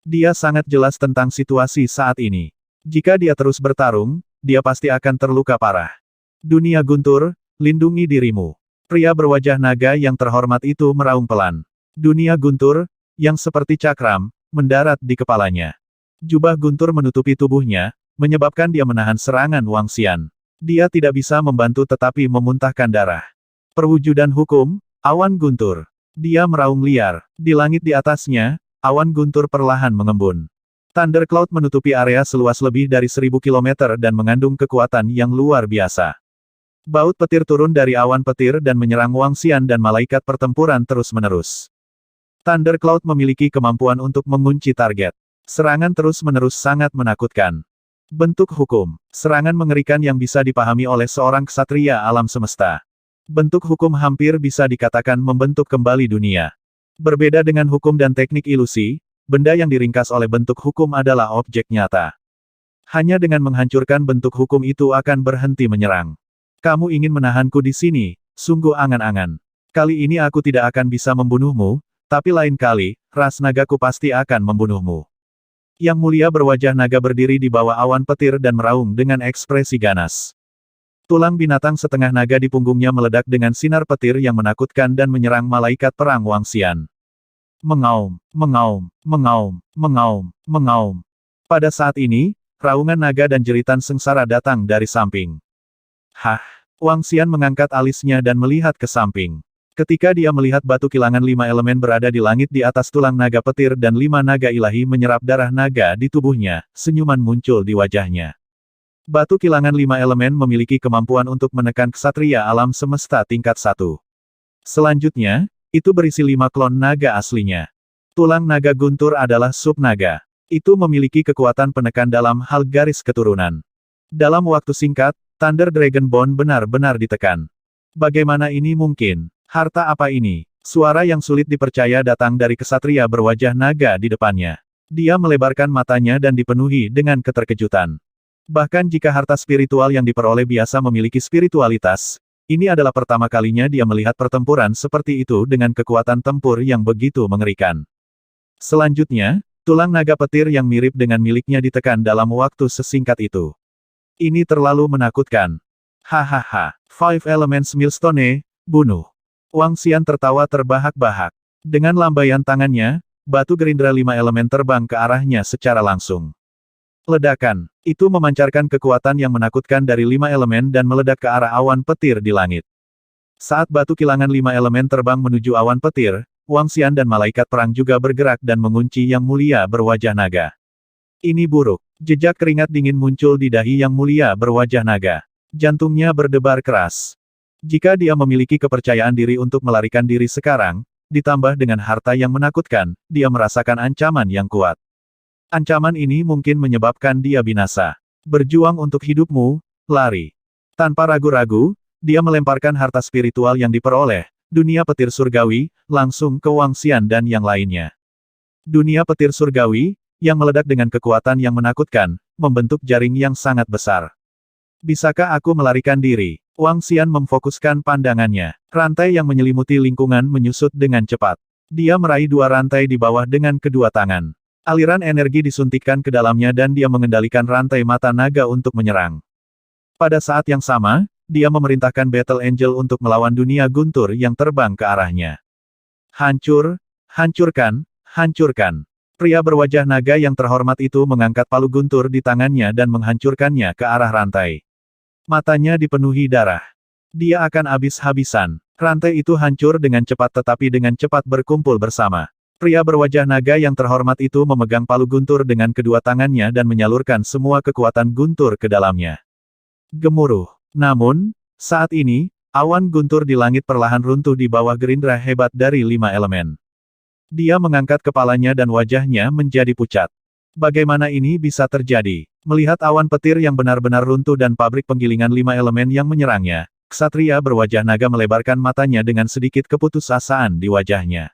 Dia sangat jelas tentang situasi saat ini. Jika dia terus bertarung, dia pasti akan terluka parah. Dunia guntur, lindungi dirimu. Pria berwajah naga yang terhormat itu meraung pelan. Dunia guntur, yang seperti cakram, mendarat di kepalanya. Jubah guntur menutupi tubuhnya, menyebabkan dia menahan serangan Wang Xian. Dia tidak bisa membantu tetapi memuntahkan darah. Perwujudan hukum, awan guntur. Dia meraung liar. Di langit di atasnya, awan guntur perlahan mengembun. Thundercloud menutupi area seluas lebih dari 1000 km dan mengandung kekuatan yang luar biasa. Baut petir turun dari awan petir dan menyerang Wang Xian dan malaikat pertempuran terus-menerus. Thundercloud memiliki kemampuan untuk mengunci target. Serangan terus-menerus sangat menakutkan. Bentuk hukum. Serangan mengerikan yang bisa dipahami oleh seorang ksatria alam semesta. Bentuk hukum hampir bisa dikatakan membentuk kembali dunia. Berbeda dengan hukum dan teknik ilusi, benda yang diringkas oleh bentuk hukum adalah objek nyata. Hanya dengan menghancurkan bentuk hukum itu akan berhenti menyerang. Kamu ingin menahanku di sini, sungguh angan-angan. Kali ini aku tidak akan bisa membunuhmu, tapi lain kali, ras nagaku pasti akan membunuhmu. Yang Mulia berwajah naga berdiri di bawah awan petir dan meraung dengan ekspresi ganas. Tulang binatang setengah naga di punggungnya meledak dengan sinar petir yang menakutkan dan menyerang malaikat perang Wang Xian. Mengaum, mengaum, mengaum, mengaum, mengaum. Pada saat ini, raungan naga dan jeritan sengsara datang dari samping. Hah! Wang Xian mengangkat alisnya dan melihat ke samping. Ketika dia melihat batu kilangan 5 elemen berada di langit di atas tulang naga petir dan 5 naga ilahi menyerap darah naga di tubuhnya, senyuman muncul di wajahnya. Batu kilangan 5 elemen memiliki kemampuan untuk menekan ksatria alam semesta tingkat 1. Selanjutnya, itu berisi 5 klon naga aslinya. Tulang naga guntur adalah sub naga. Itu memiliki kekuatan penekan dalam hal garis keturunan. Dalam waktu singkat, Thunder Dragon Bone benar-benar ditekan. Bagaimana ini mungkin? Harta apa ini? Suara yang sulit dipercaya datang dari ksatria berwajah naga di depannya. Dia melebarkan matanya dan dipenuhi dengan keterkejutan. Bahkan jika harta spiritual yang diperoleh biasa memiliki spiritualitas, ini adalah pertama kalinya dia melihat pertempuran seperti itu dengan kekuatan tempur yang begitu mengerikan. Selanjutnya, tulang naga petir yang mirip dengan miliknya ditekan dalam waktu sesingkat itu. Ini terlalu menakutkan. Hahaha, Five Elements Millstone, bunuh. Wang Xian tertawa terbahak-bahak. Dengan lambaian tangannya, batu gerindra 5 elemen terbang ke arahnya secara langsung. Ledakan, itu memancarkan kekuatan yang menakutkan dari 5 elemen dan meledak ke arah awan petir di langit. Saat batu kilangan 5 elemen terbang menuju awan petir, Wang Xian dan malaikat perang juga bergerak dan mengunci Yang Mulia berwajah naga. Ini buruk. Jejak keringat dingin muncul di dahi Yang Mulia berwajah naga. Jantungnya berdebar keras. Jika dia memiliki kepercayaan diri untuk melarikan diri sekarang, ditambah dengan harta yang menakutkan, dia merasakan ancaman yang kuat. Ancaman ini mungkin menyebabkan dia binasa. Berjuang untuk hidupmu, lari. Tanpa ragu-ragu, dia melemparkan harta spiritual yang diperoleh, dunia petir surgawi, langsung ke Wang Xian dan yang lainnya. Dunia petir surgawi, yang meledak dengan kekuatan yang menakutkan, membentuk jaring yang sangat besar. Bisakah aku melarikan diri? Wang Xian memfokuskan pandangannya. Rantai yang menyelimuti lingkungan menyusut dengan cepat. Dia meraih 2 rantai di bawah dengan kedua tangan. Aliran energi disuntikkan ke dalamnya dan dia mengendalikan rantai mata naga untuk menyerang. Pada saat yang sama, dia memerintahkan Battle Angel untuk melawan dunia guntur yang terbang ke arahnya. Hancur, hancurkan, hancurkan. Pria berwajah naga yang terhormat itu mengangkat palu guntur di tangannya dan menghancurkannya ke arah rantai. Matanya dipenuhi darah. Dia akan habis-habisan. Rantai itu hancur dengan cepat tetapi dengan cepat berkumpul bersama. Pria berwajah naga yang terhormat itu memegang palu guntur dengan kedua tangannya dan menyalurkan semua kekuatan guntur ke dalamnya. Gemuruh. Namun, saat ini, awan guntur di langit perlahan runtuh di bawah gerindra hebat dari 5 elemen. Dia mengangkat kepalanya dan wajahnya menjadi pucat. Bagaimana ini bisa terjadi? Melihat awan petir yang benar-benar runtuh dan pabrik penggilingan 5 elemen yang menyerangnya, ksatria berwajah naga melebarkan matanya dengan sedikit keputusasaan di wajahnya.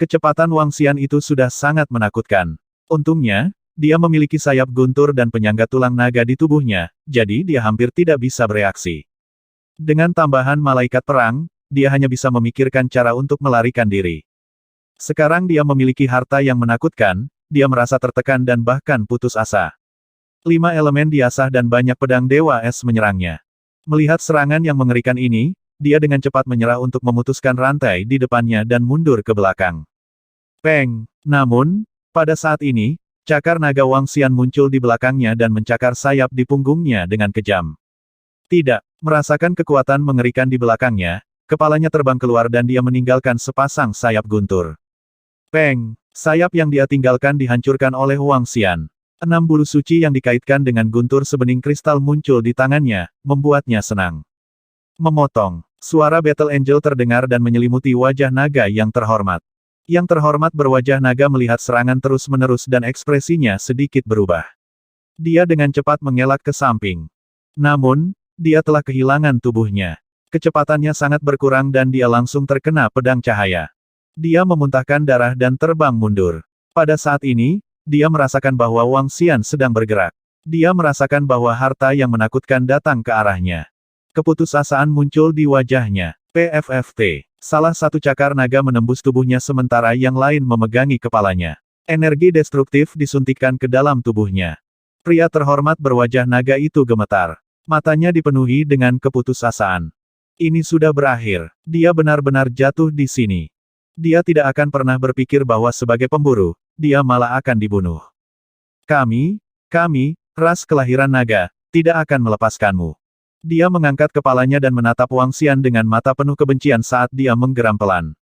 Kecepatan Wang Xian itu sudah sangat menakutkan. Untungnya, dia memiliki sayap guntur dan penyangga tulang naga di tubuhnya, jadi dia hampir tidak bisa bereaksi. Dengan tambahan malaikat perang, dia hanya bisa memikirkan cara untuk melarikan diri. Sekarang dia memiliki harta yang menakutkan, dia merasa tertekan dan bahkan putus asa. 5 elemen diasah dan banyak pedang Dewa Es menyerangnya. Melihat serangan yang mengerikan ini, dia dengan cepat menyerah untuk memutuskan rantai di depannya dan mundur ke belakang. Peng! Namun, pada saat ini, cakar naga Wang Xian muncul di belakangnya dan mencakar sayap di punggungnya dengan kejam. Tidak, merasakan kekuatan mengerikan di belakangnya, kepalanya terbang keluar dan dia meninggalkan sepasang sayap guntur. Peng! Sayap yang dia tinggalkan dihancurkan oleh Wang Xian. 6 bulu suci yang dikaitkan dengan guntur sebening kristal muncul di tangannya, membuatnya senang. Memotong. Suara Battle Angel terdengar dan menyelimuti wajah naga yang terhormat. Yang terhormat berwajah naga melihat serangan terus-menerus dan ekspresinya sedikit berubah. Dia dengan cepat mengelak ke samping. Namun, dia telah kehilangan tubuhnya. Kecepatannya sangat berkurang dan dia langsung terkena pedang cahaya. Dia memuntahkan darah dan terbang mundur. Pada saat ini, dia merasakan bahwa Wang Xian sedang bergerak. Dia merasakan bahwa harta yang menakutkan datang ke arahnya. Keputusasaan muncul di wajahnya. PFFT. Salah satu cakar naga menembus tubuhnya sementara yang lain memegangi kepalanya. Energi destruktif disuntikkan ke dalam tubuhnya. Pria terhormat berwajah naga itu gemetar. Matanya dipenuhi dengan keputusasaan. Ini sudah berakhir. Dia benar-benar jatuh di sini. Dia tidak akan pernah berpikir bahwa sebagai pemburu, dia malah akan dibunuh. Kami, ras kelahiran naga, tidak akan melepaskanmu. Dia mengangkat kepalanya dan menatap Wang Xian dengan mata penuh kebencian saat dia menggeram pelan.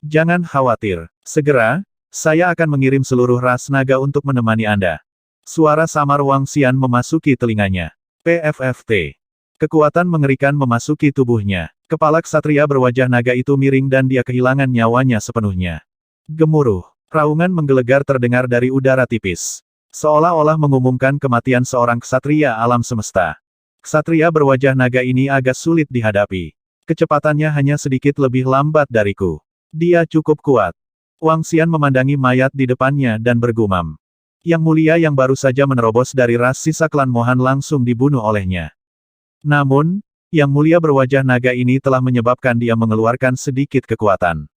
Jangan khawatir. Segera, saya akan mengirim seluruh ras naga untuk menemani Anda. Suara samar Wang Xian memasuki telinganya. PFFT. Kekuatan mengerikan memasuki tubuhnya. Kepala ksatria berwajah naga itu miring dan dia kehilangan nyawanya sepenuhnya. Gemuruh. Raungan menggelegar terdengar dari udara tipis. Seolah-olah mengumumkan kematian seorang ksatria alam semesta. Ksatria berwajah naga ini agak sulit dihadapi. Kecepatannya hanya sedikit lebih lambat dariku. Dia cukup kuat. Wang Xian memandangi mayat di depannya dan bergumam. Yang mulia yang baru saja menerobos dari ras sisa klan Mohan langsung dibunuh olehnya. Namun, yang mulia berwajah naga ini telah menyebabkan dia mengeluarkan sedikit kekuatan.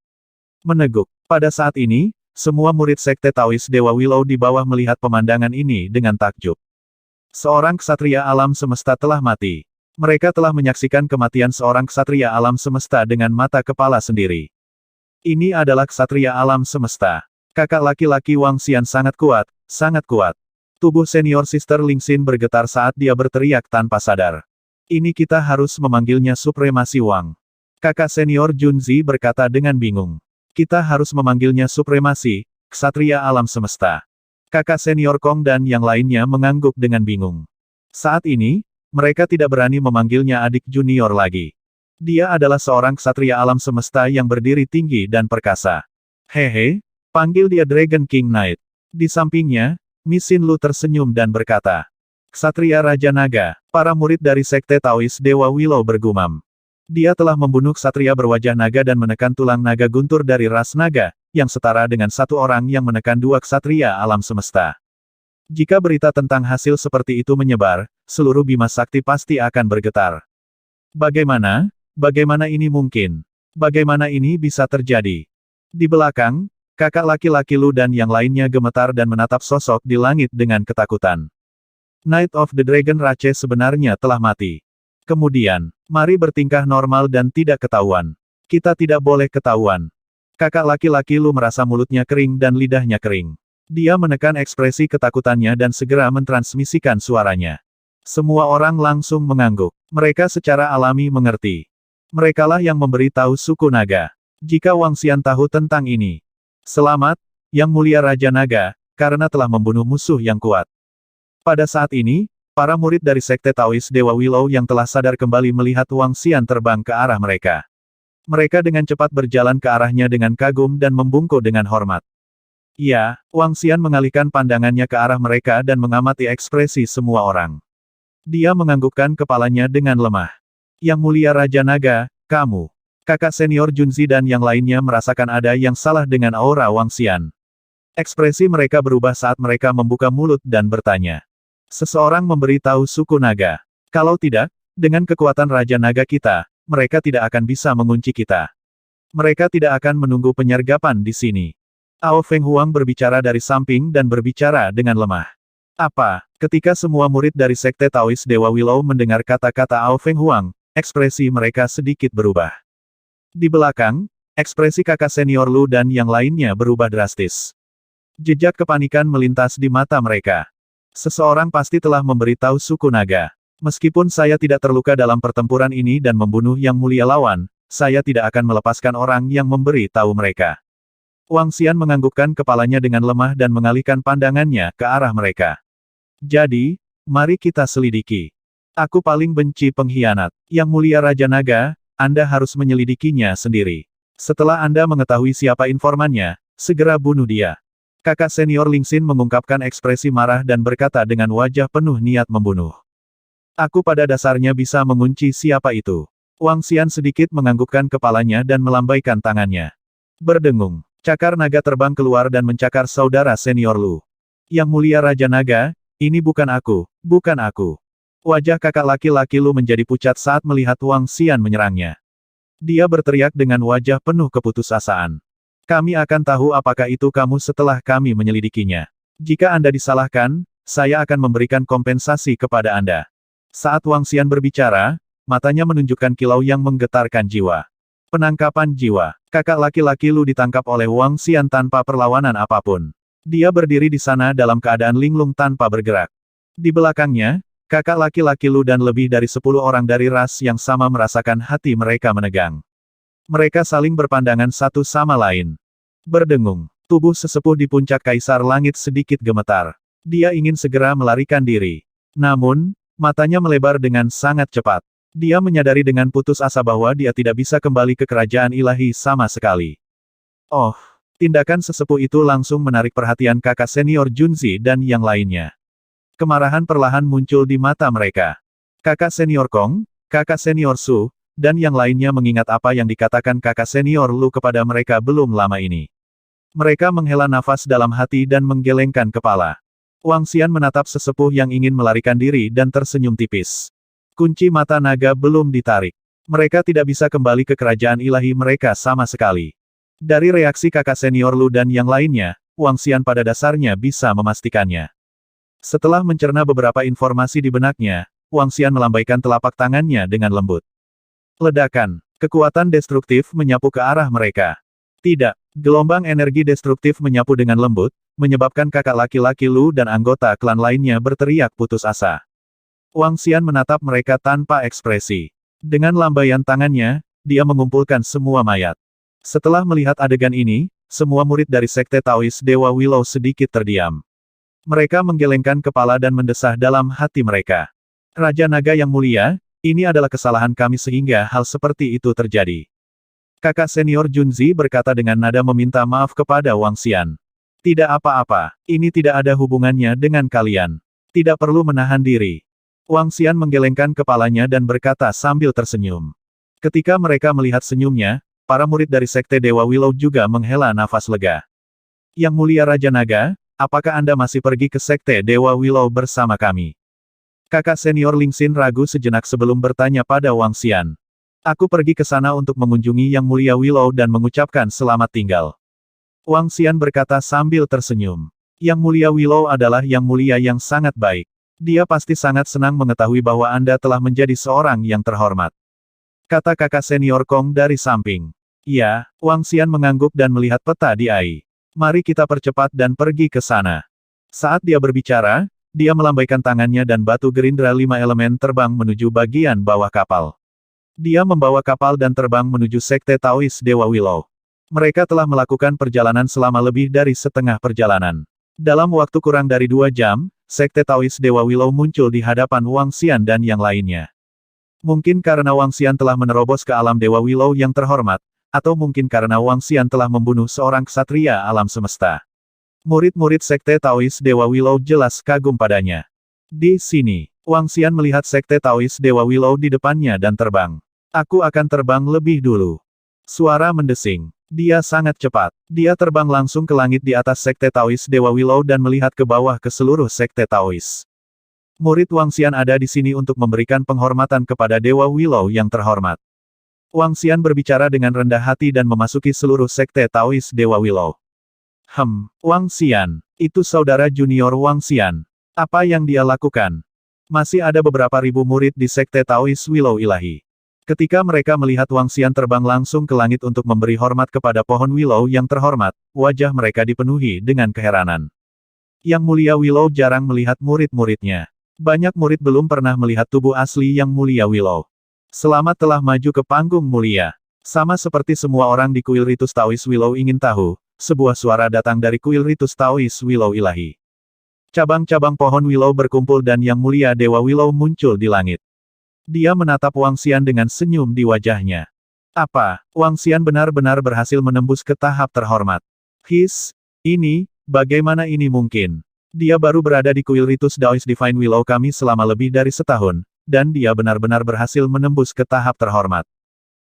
Meneguk. Pada saat ini, semua murid Sekte Taois Dewa Willow di bawah melihat pemandangan ini dengan takjub. Seorang ksatria alam semesta telah mati. Mereka telah menyaksikan kematian seorang ksatria alam semesta dengan mata kepala sendiri. Ini adalah ksatria alam semesta. Kakak laki-laki Wang Xian sangat kuat, sangat kuat. Tubuh senior Sister Lingxin bergetar saat dia berteriak tanpa sadar. Ini kita harus memanggilnya Supremasi Wang. Kakak senior Junzi berkata dengan bingung. Kita harus memanggilnya Supremasi, ksatria alam semesta. Kakak senior Kong dan yang lainnya mengangguk dengan bingung. Saat ini, mereka tidak berani memanggilnya adik junior lagi. Dia adalah seorang ksatria alam semesta yang berdiri tinggi dan perkasa. Hehe, panggil dia Dragon King Knight. Di sampingnya, Misin Lu tersenyum dan berkata. Ksatria Raja Naga, para murid dari Sekte Taois Dewa Willow bergumam. Dia telah membunuh ksatria berwajah naga dan menekan tulang naga guntur dari ras naga, yang setara dengan satu orang yang menekan dua ksatria alam semesta. Jika berita tentang hasil seperti itu menyebar, seluruh Bima Sakti pasti akan bergetar. Bagaimana? Bagaimana ini mungkin? Bagaimana ini bisa terjadi? Di belakang, kakak laki-laki Lu dan yang lainnya gemetar dan menatap sosok di langit dengan ketakutan. Knight of the Dragon Rache sebenarnya telah mati. Kemudian, mari bertingkah normal dan tidak ketahuan. Kita tidak boleh ketahuan. Kakak laki-laki Lu merasa mulutnya kering dan lidahnya kering. Dia menekan ekspresi ketakutannya dan segera mentransmisikan suaranya. Semua orang langsung mengangguk. Mereka secara alami mengerti. Merekalah yang memberi tahu suku naga. Jika Wang Xian tahu tentang ini. Selamat, Yang Mulia Raja Naga, karena telah membunuh musuh yang kuat. Pada saat ini, para murid dari Sekte Taois Dewa Willow yang telah sadar kembali melihat Wang Xian terbang ke arah mereka. Mereka dengan cepat berjalan ke arahnya dengan kagum dan membungkuk dengan hormat. Ya, Wang Xian mengalihkan pandangannya ke arah mereka dan mengamati ekspresi semua orang. Dia menganggukkan kepalanya dengan lemah. Yang Mulia Raja Naga, kamu. Kakak senior Junzi dan yang lainnya merasakan ada yang salah dengan aura Wang Xian. Ekspresi mereka berubah saat mereka membuka mulut dan bertanya. Seseorang memberi tahu suku naga. Kalau tidak, dengan kekuatan Raja Naga kita, mereka tidak akan bisa mengunci kita. Mereka tidak akan menunggu penyergapan di sini. Ao Feng Huang berbicara dari samping dan berbicara dengan lemah. Apa? Ketika semua murid dari Sekte Taois Dewa Willow mendengar kata-kata Ao Feng Huang, ekspresi mereka sedikit berubah. Di belakang, ekspresi kakak senior Lu dan yang lainnya berubah drastis. Jejak kepanikan melintas di mata mereka. Seseorang pasti telah memberitahu suku naga. Meskipun saya tidak terluka dalam pertempuran ini dan membunuh yang mulia lawan, saya tidak akan melepaskan orang yang memberi tahu mereka. Wang Xian menganggukkan kepalanya dengan lemah dan mengalihkan pandangannya ke arah mereka. Jadi, mari kita selidiki. Aku paling benci pengkhianat. Yang Mulia Raja Naga, Anda harus menyelidikinya sendiri. Setelah Anda mengetahui siapa informannya, segera bunuh dia. Kakak senior Lingxin mengungkapkan ekspresi marah dan berkata dengan wajah penuh niat membunuh. Aku pada dasarnya bisa mengunci siapa itu. Wang Xian sedikit menganggukkan kepalanya dan melambaikan tangannya. Berdengung, cakar naga terbang keluar dan mencakar saudara senior Lu. Yang Mulia Raja Naga, ini bukan aku, bukan aku. Wajah kakak laki-laki Lu menjadi pucat saat melihat Wang Xian menyerangnya. Dia berteriak dengan wajah penuh keputusasaan. Kami akan tahu apakah itu kamu setelah kami menyelidikinya. Jika Anda disalahkan, saya akan memberikan kompensasi kepada Anda. Saat Wang Xian berbicara, matanya menunjukkan kilau yang menggetarkan jiwa. Penangkapan jiwa. Kakak laki-laki Lu ditangkap oleh Wang Xian tanpa perlawanan apapun. Dia berdiri di sana dalam keadaan linglung tanpa bergerak. Di belakangnya, kakak laki-laki Lu dan lebih dari 10 orang dari ras yang sama merasakan hati mereka menegang. Mereka saling berpandangan satu sama lain. Berdengung. Tubuh sesepuh di puncak Kaisar Langit sedikit gemetar. Dia ingin segera melarikan diri. Namun, matanya melebar dengan sangat cepat. Dia menyadari dengan putus asa bahwa dia tidak bisa kembali ke kerajaan ilahi sama sekali. Oh, tindakan sesepuh itu langsung menarik perhatian kakak senior Junzi dan yang lainnya. Kemarahan perlahan muncul di mata mereka. Kakak senior Kong, kakak senior Su, dan yang lainnya mengingat apa yang dikatakan kakak senior Lu kepada mereka belum lama ini. Mereka menghela nafas dalam hati dan menggelengkan kepala. Wang Xian menatap sesepuh yang ingin melarikan diri dan tersenyum tipis. Kunci mata naga belum ditarik. Mereka tidak bisa kembali ke kerajaan ilahi mereka sama sekali. Dari reaksi kakak senior Lu dan yang lainnya, Wang Xian pada dasarnya bisa memastikannya. Setelah mencerna beberapa informasi di benaknya, Wang Xian melambaikan telapak tangannya dengan lembut. Ledakan. Kekuatan destruktif menyapu ke arah mereka. Tidak. Gelombang energi destruktif menyapu dengan lembut, menyebabkan kakak laki-laki Lu dan anggota klan lainnya berteriak putus asa. Wang Xian menatap mereka tanpa ekspresi. Dengan lambaian tangannya, dia mengumpulkan semua mayat. Setelah melihat adegan ini, semua murid dari Sekte Taois Dewa Willow sedikit terdiam. Mereka menggelengkan kepala dan mendesah dalam hati mereka. Raja Naga yang mulia, ini adalah kesalahan kami sehingga hal seperti itu terjadi. Kakak senior Junzi berkata dengan nada meminta maaf kepada Wang Xian. Tidak apa-apa, ini tidak ada hubungannya dengan kalian. Tidak perlu menahan diri. Wang Xian menggelengkan kepalanya dan berkata sambil tersenyum. Ketika mereka melihat senyumnya, para murid dari Sekte Dewa Willow juga menghela nafas lega. Yang mulia Raja Naga, apakah Anda masih pergi ke Sekte Dewa Willow bersama kami? Kakak senior Ling Xin ragu sejenak sebelum bertanya pada Wang Xian. Aku pergi ke sana untuk mengunjungi Yang Mulia Willow dan mengucapkan selamat tinggal. Wang Xian berkata sambil tersenyum. Yang Mulia Willow adalah Yang Mulia yang sangat baik. Dia pasti sangat senang mengetahui bahwa Anda telah menjadi seorang yang terhormat. Kata kakak senior Kong dari samping. Ya, Wang Xian mengangguk dan melihat peta di AI. Mari kita percepat dan pergi ke sana. Saat dia berbicara, dia melambaikan tangannya dan batu gerindra 5 elemen terbang menuju bagian bawah kapal. Dia membawa kapal dan terbang menuju Sekte Taois Dewa Willow. Mereka telah melakukan perjalanan selama lebih dari setengah perjalanan. Dalam waktu kurang dari 2 jam, Sekte Taois Dewa Willow muncul di hadapan Wang Xian dan yang lainnya. Mungkin karena Wang Xian telah menerobos ke alam Dewa Willow yang terhormat, atau mungkin karena Wang Xian telah membunuh seorang ksatria alam semesta. Murid-murid Sekte Taois Dewa Willow jelas kagum padanya. Di sini, Wang Xian melihat Sekte Taois Dewa Willow di depannya dan terbang. Aku akan terbang lebih dulu. Suara mendesing. Dia sangat cepat. Dia terbang langsung ke langit di atas Sekte Taois Dewa Willow dan melihat ke bawah ke seluruh Sekte Taois. Murid Wang Xian ada di sini untuk memberikan penghormatan kepada Dewa Willow yang terhormat. Wang Xian berbicara dengan rendah hati dan memasuki seluruh Sekte Taois Dewa Willow. Wang Xian. Itu saudara junior Wang Xian. Apa yang dia lakukan? Masih ada beberapa ribu murid di Sekte Taois Willow Ilahi. Ketika mereka melihat Wang Xian terbang langsung ke langit untuk memberi hormat kepada pohon Willow yang terhormat, wajah mereka dipenuhi dengan keheranan. Yang Mulia Willow jarang melihat murid-muridnya. Banyak murid belum pernah melihat tubuh asli Yang Mulia Willow. Selamat telah maju ke panggung mulia. Sama seperti semua orang di kuil Ritus Taois Willow ingin tahu, sebuah suara datang dari kuil Ritus Taois Willow Ilahi. Cabang-cabang pohon Willow berkumpul dan Yang Mulia Dewa Willow muncul di langit. Dia menatap Wang Xian dengan senyum di wajahnya. Apa, Wang Xian benar-benar berhasil menembus ke tahap terhormat? Bagaimana ini mungkin? Dia baru berada di kuil Ritus Taois Divine Willow kami selama lebih dari setahun, dan dia benar-benar berhasil menembus ke tahap terhormat.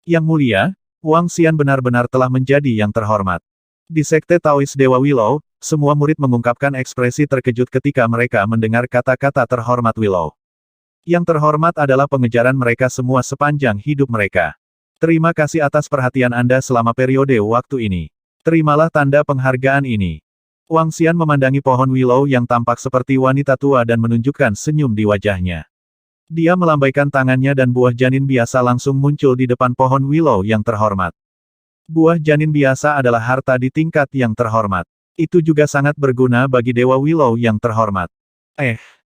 Yang mulia, Wang Xian benar-benar telah menjadi yang terhormat. Di Sekte Taois Dewa Willow, semua murid mengungkapkan ekspresi terkejut ketika mereka mendengar kata-kata terhormat Willow. Yang terhormat adalah pengejaran mereka semua sepanjang hidup mereka. Terima kasih atas perhatian Anda selama periode waktu ini. Terimalah tanda penghargaan ini. Wang Xian memandangi pohon willow yang tampak seperti wanita tua dan menunjukkan senyum di wajahnya. Dia melambaikan tangannya dan buah janin biasa langsung muncul di depan pohon willow yang terhormat. Buah janin biasa adalah harta di tingkat yang terhormat. Itu juga sangat berguna bagi Dewa Willow yang terhormat.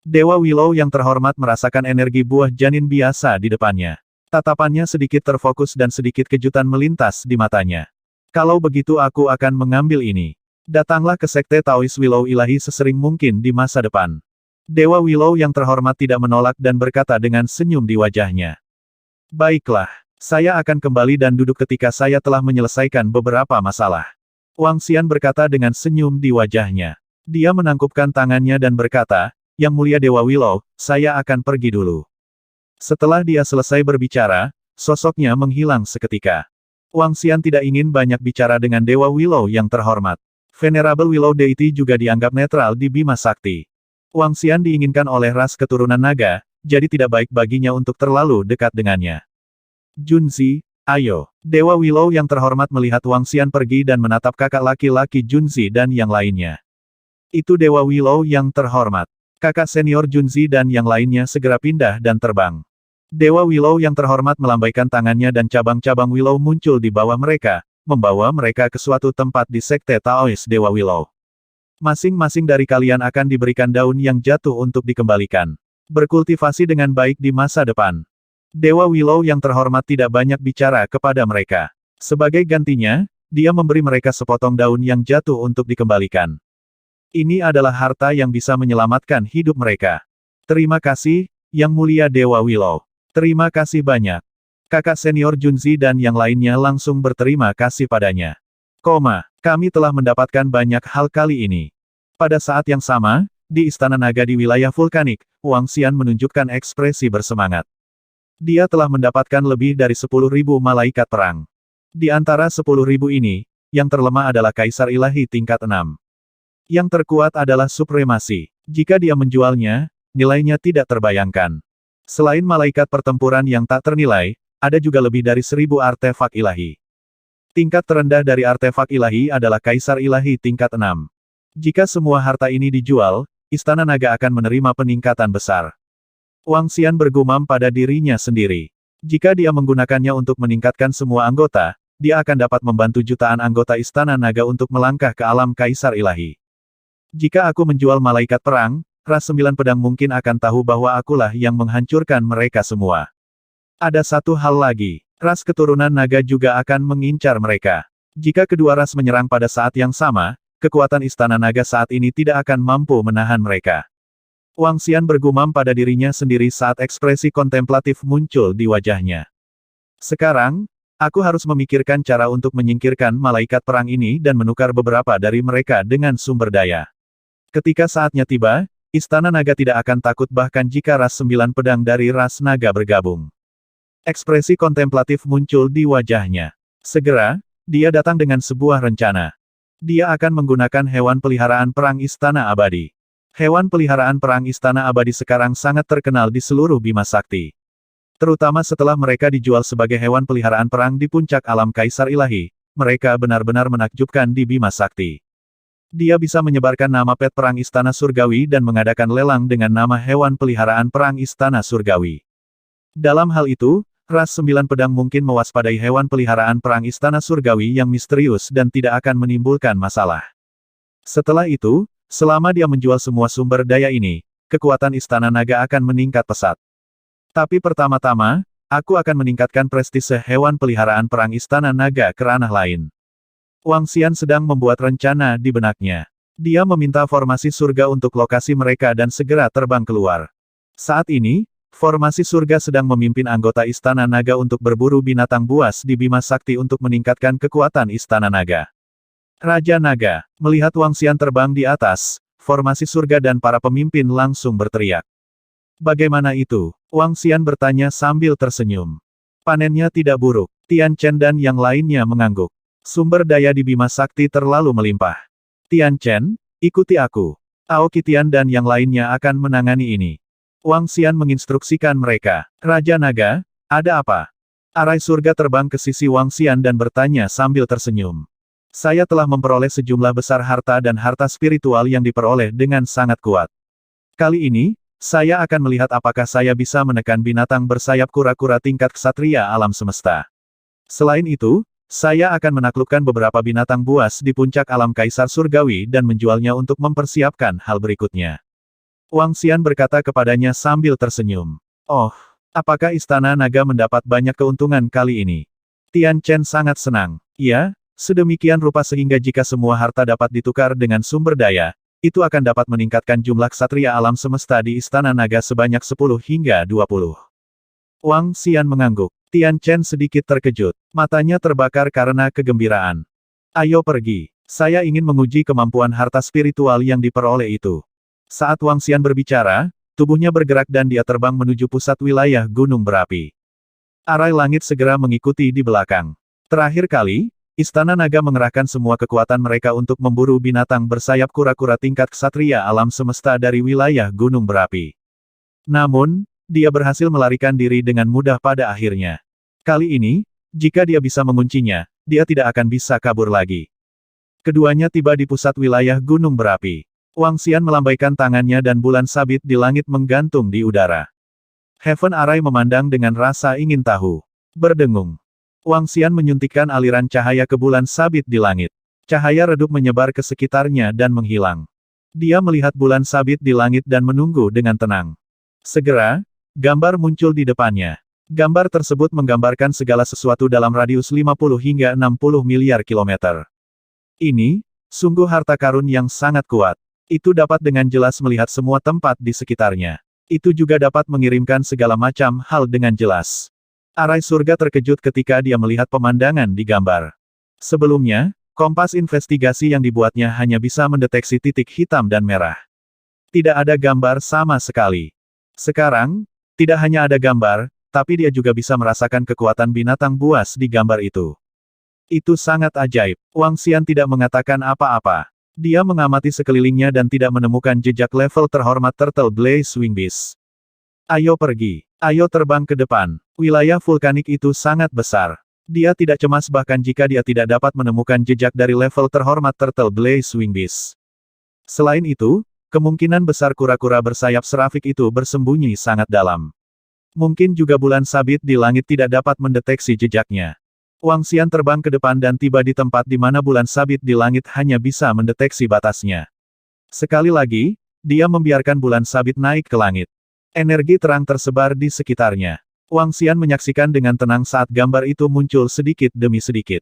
Dewa Willow yang terhormat merasakan energi buah janin biasa di depannya. Tatapannya sedikit terfokus dan sedikit kejutan melintas di matanya. Kalau begitu aku akan mengambil ini. Datanglah ke Sekte Taois Willow Ilahi sesering mungkin di masa depan. Dewa Willow yang terhormat tidak menolak dan berkata dengan senyum di wajahnya. Baiklah, saya akan kembali dan duduk ketika saya telah menyelesaikan beberapa masalah. Wang Xian berkata dengan senyum di wajahnya. Dia menangkupkan tangannya dan berkata, Yang Mulia Dewa Willow, saya akan pergi dulu. Setelah dia selesai berbicara, sosoknya menghilang seketika. Wang Xian tidak ingin banyak bicara dengan Dewa Willow yang terhormat. Venerable Willow Deity juga dianggap netral di Bima Sakti. Wang Xian diinginkan oleh ras keturunan naga, jadi tidak baik baginya untuk terlalu dekat dengannya. Junzi, ayo. Dewa Willow yang terhormat melihat Wang Xian pergi dan menatap kakak laki-laki Junzi dan yang lainnya. Itu Dewa Willow yang terhormat. Kakak senior Junzi dan yang lainnya segera pindah dan terbang. Dewa Willow yang terhormat melambaikan tangannya dan cabang-cabang Willow muncul di bawah mereka, membawa mereka ke suatu tempat di Sekte Taois Dewa Willow. Masing-masing dari kalian akan diberikan daun yang jatuh untuk dikembalikan. Berkultivasi dengan baik di masa depan. Dewa Willow yang terhormat tidak banyak bicara kepada mereka. Sebagai gantinya, dia memberi mereka sepotong daun yang jatuh untuk dikembalikan. Ini adalah harta yang bisa menyelamatkan hidup mereka. Terima kasih, Yang Mulia Dewa Willow. Terima kasih banyak. Kakak senior Junzi dan yang lainnya langsung berterima kasih padanya. Kami telah mendapatkan banyak hal kali ini. Pada saat yang sama, di Istana Naga di wilayah vulkanik, Wang Xian menunjukkan ekspresi bersemangat. Dia telah mendapatkan lebih dari 10.000 malaikat perang. Di antara 10.000 ini, yang terlemah adalah Kaisar Ilahi tingkat 6. Yang terkuat adalah supremasi. Jika dia menjualnya, nilainya tidak terbayangkan. Selain malaikat pertempuran yang tak ternilai, ada juga lebih dari 1.000 artefak ilahi. Tingkat terendah dari artefak ilahi adalah Kaisar Ilahi tingkat 6. Jika semua harta ini dijual, Istana Naga akan menerima peningkatan besar. Wang Xian bergumam pada dirinya sendiri. Jika dia menggunakannya untuk meningkatkan semua anggota, dia akan dapat membantu jutaan anggota Istana Naga untuk melangkah ke alam Kaisar Ilahi. Jika aku menjual malaikat perang, ras 9 pedang mungkin akan tahu bahwa akulah yang menghancurkan mereka semua. Ada satu hal lagi, ras keturunan naga juga akan mengincar mereka. Jika kedua ras menyerang pada saat yang sama, kekuatan Istana Naga saat ini tidak akan mampu menahan mereka. Wang Xian bergumam pada dirinya sendiri saat ekspresi kontemplatif muncul di wajahnya. Sekarang, aku harus memikirkan cara untuk menyingkirkan malaikat perang ini dan menukar beberapa dari mereka dengan sumber daya. Ketika saatnya tiba, Istana Naga tidak akan takut bahkan jika ras 9 pedang dari ras naga bergabung. Ekspresi kontemplatif muncul di wajahnya. Segera, dia datang dengan sebuah rencana. Dia akan menggunakan hewan peliharaan perang Istana Abadi. Hewan peliharaan perang Istana Abadi sekarang sangat terkenal di seluruh Bima Sakti. Terutama setelah mereka dijual sebagai hewan peliharaan perang di puncak alam Kaisar Ilahi, mereka benar-benar menakjubkan di Bima Sakti. Dia bisa menyebarkan nama pet perang Istana Surgawi dan mengadakan lelang dengan nama hewan peliharaan perang Istana Surgawi. Dalam hal itu, ras 9 pedang mungkin mewaspadai hewan peliharaan perang Istana Surgawi yang misterius dan tidak akan menimbulkan masalah. Setelah itu, selama dia menjual semua sumber daya ini, kekuatan Istana Naga akan meningkat pesat. Tapi pertama-tama, aku akan meningkatkan prestise hewan peliharaan perang Istana Naga ke ranah lain. Wang Xian sedang membuat rencana di benaknya. Dia meminta formasi surga untuk lokasi mereka dan segera terbang keluar. Saat ini, formasi surga sedang memimpin anggota Istana Naga untuk berburu binatang buas di Bima Sakti untuk meningkatkan kekuatan Istana Naga. Raja Naga, melihat Wang Xian terbang di atas, formasi surga dan para pemimpin langsung berteriak. Bagaimana itu? Wang Xian bertanya sambil tersenyum. Panennya tidak buruk. Tian Chen dan yang lainnya mengangguk. Sumber daya di Bima Sakti terlalu melimpah. Tian Chen, ikuti aku. Aoki Tian dan yang lainnya akan menangani ini. Wang Xian menginstruksikan mereka. Raja Naga, ada apa? Arai surga terbang ke sisi Wang Xian dan bertanya sambil tersenyum. Saya telah memperoleh sejumlah besar harta dan harta spiritual yang diperoleh dengan sangat kuat. Kali ini, saya akan melihat apakah saya bisa menekan binatang bersayap kura-kura tingkat ksatria alam semesta. Selain itu, saya akan menaklukkan beberapa binatang buas di puncak alam kaisar surgawi dan menjualnya untuk mempersiapkan hal berikutnya. Wang Xian berkata kepadanya sambil tersenyum. Oh, apakah Istana Naga mendapat banyak keuntungan kali ini? Tian Chen sangat senang. Ya, sedemikian rupa sehingga jika semua harta dapat ditukar dengan sumber daya, itu akan dapat meningkatkan jumlah ksatria alam semesta di Istana Naga sebanyak 10 hingga 20. Wang Xian mengangguk. Tian Chen sedikit terkejut. Matanya terbakar karena kegembiraan. Ayo pergi. Saya ingin menguji kemampuan harta spiritual yang diperoleh itu. Saat Wang Xian berbicara, tubuhnya bergerak dan dia terbang menuju pusat wilayah gunung berapi. Arai langit segera mengikuti di belakang. Terakhir kali, Istana Naga mengerahkan semua kekuatan mereka untuk memburu binatang bersayap kura-kura tingkat ksatria alam semesta dari wilayah gunung berapi. Namun, dia berhasil melarikan diri dengan mudah pada akhirnya. Kali ini, jika dia bisa menguncinya, dia tidak akan bisa kabur lagi. Keduanya tiba di pusat wilayah gunung berapi. Wang Xian melambaikan tangannya dan bulan sabit di langit menggantung di udara. Heaven Arai memandang dengan rasa ingin tahu. Berdengung. Wang Xian menyuntikkan aliran cahaya ke bulan sabit di langit. Cahaya redup menyebar ke sekitarnya dan menghilang. Dia melihat bulan sabit di langit dan menunggu dengan tenang. Segera, gambar muncul di depannya. Gambar tersebut menggambarkan segala sesuatu dalam radius 50 hingga 60 miliar kilometer. Ini, sungguh harta karun yang sangat kuat. Itu dapat dengan jelas melihat semua tempat di sekitarnya. Itu juga dapat mengirimkan segala macam hal dengan jelas. Arai surga terkejut ketika dia melihat pemandangan di gambar. Sebelumnya, kompas investigasi yang dibuatnya hanya bisa mendeteksi titik hitam dan merah. Tidak ada gambar sama sekali. Sekarang, tidak hanya ada gambar, tapi dia juga bisa merasakan kekuatan binatang buas di gambar itu. Itu sangat ajaib. Wang Xian tidak mengatakan apa-apa. Dia mengamati sekelilingnya dan tidak menemukan jejak level terhormat Turtle Blaze Wing Beast. Ayo pergi. Ayo terbang ke depan. Wilayah vulkanik itu sangat besar. Dia tidak cemas bahkan jika dia tidak dapat menemukan jejak dari level terhormat Turtle Blaze Wing Beast. Selain itu, kemungkinan besar kura-kura bersayap serafik itu bersembunyi sangat dalam. Mungkin juga bulan sabit di langit tidak dapat mendeteksi jejaknya. Wang Xian terbang ke depan dan tiba di tempat di mana bulan sabit di langit hanya bisa mendeteksi batasnya. Sekali lagi, dia membiarkan bulan sabit naik ke langit. Energi terang tersebar di sekitarnya. Wang Xian menyaksikan dengan tenang saat gambar itu muncul sedikit demi sedikit.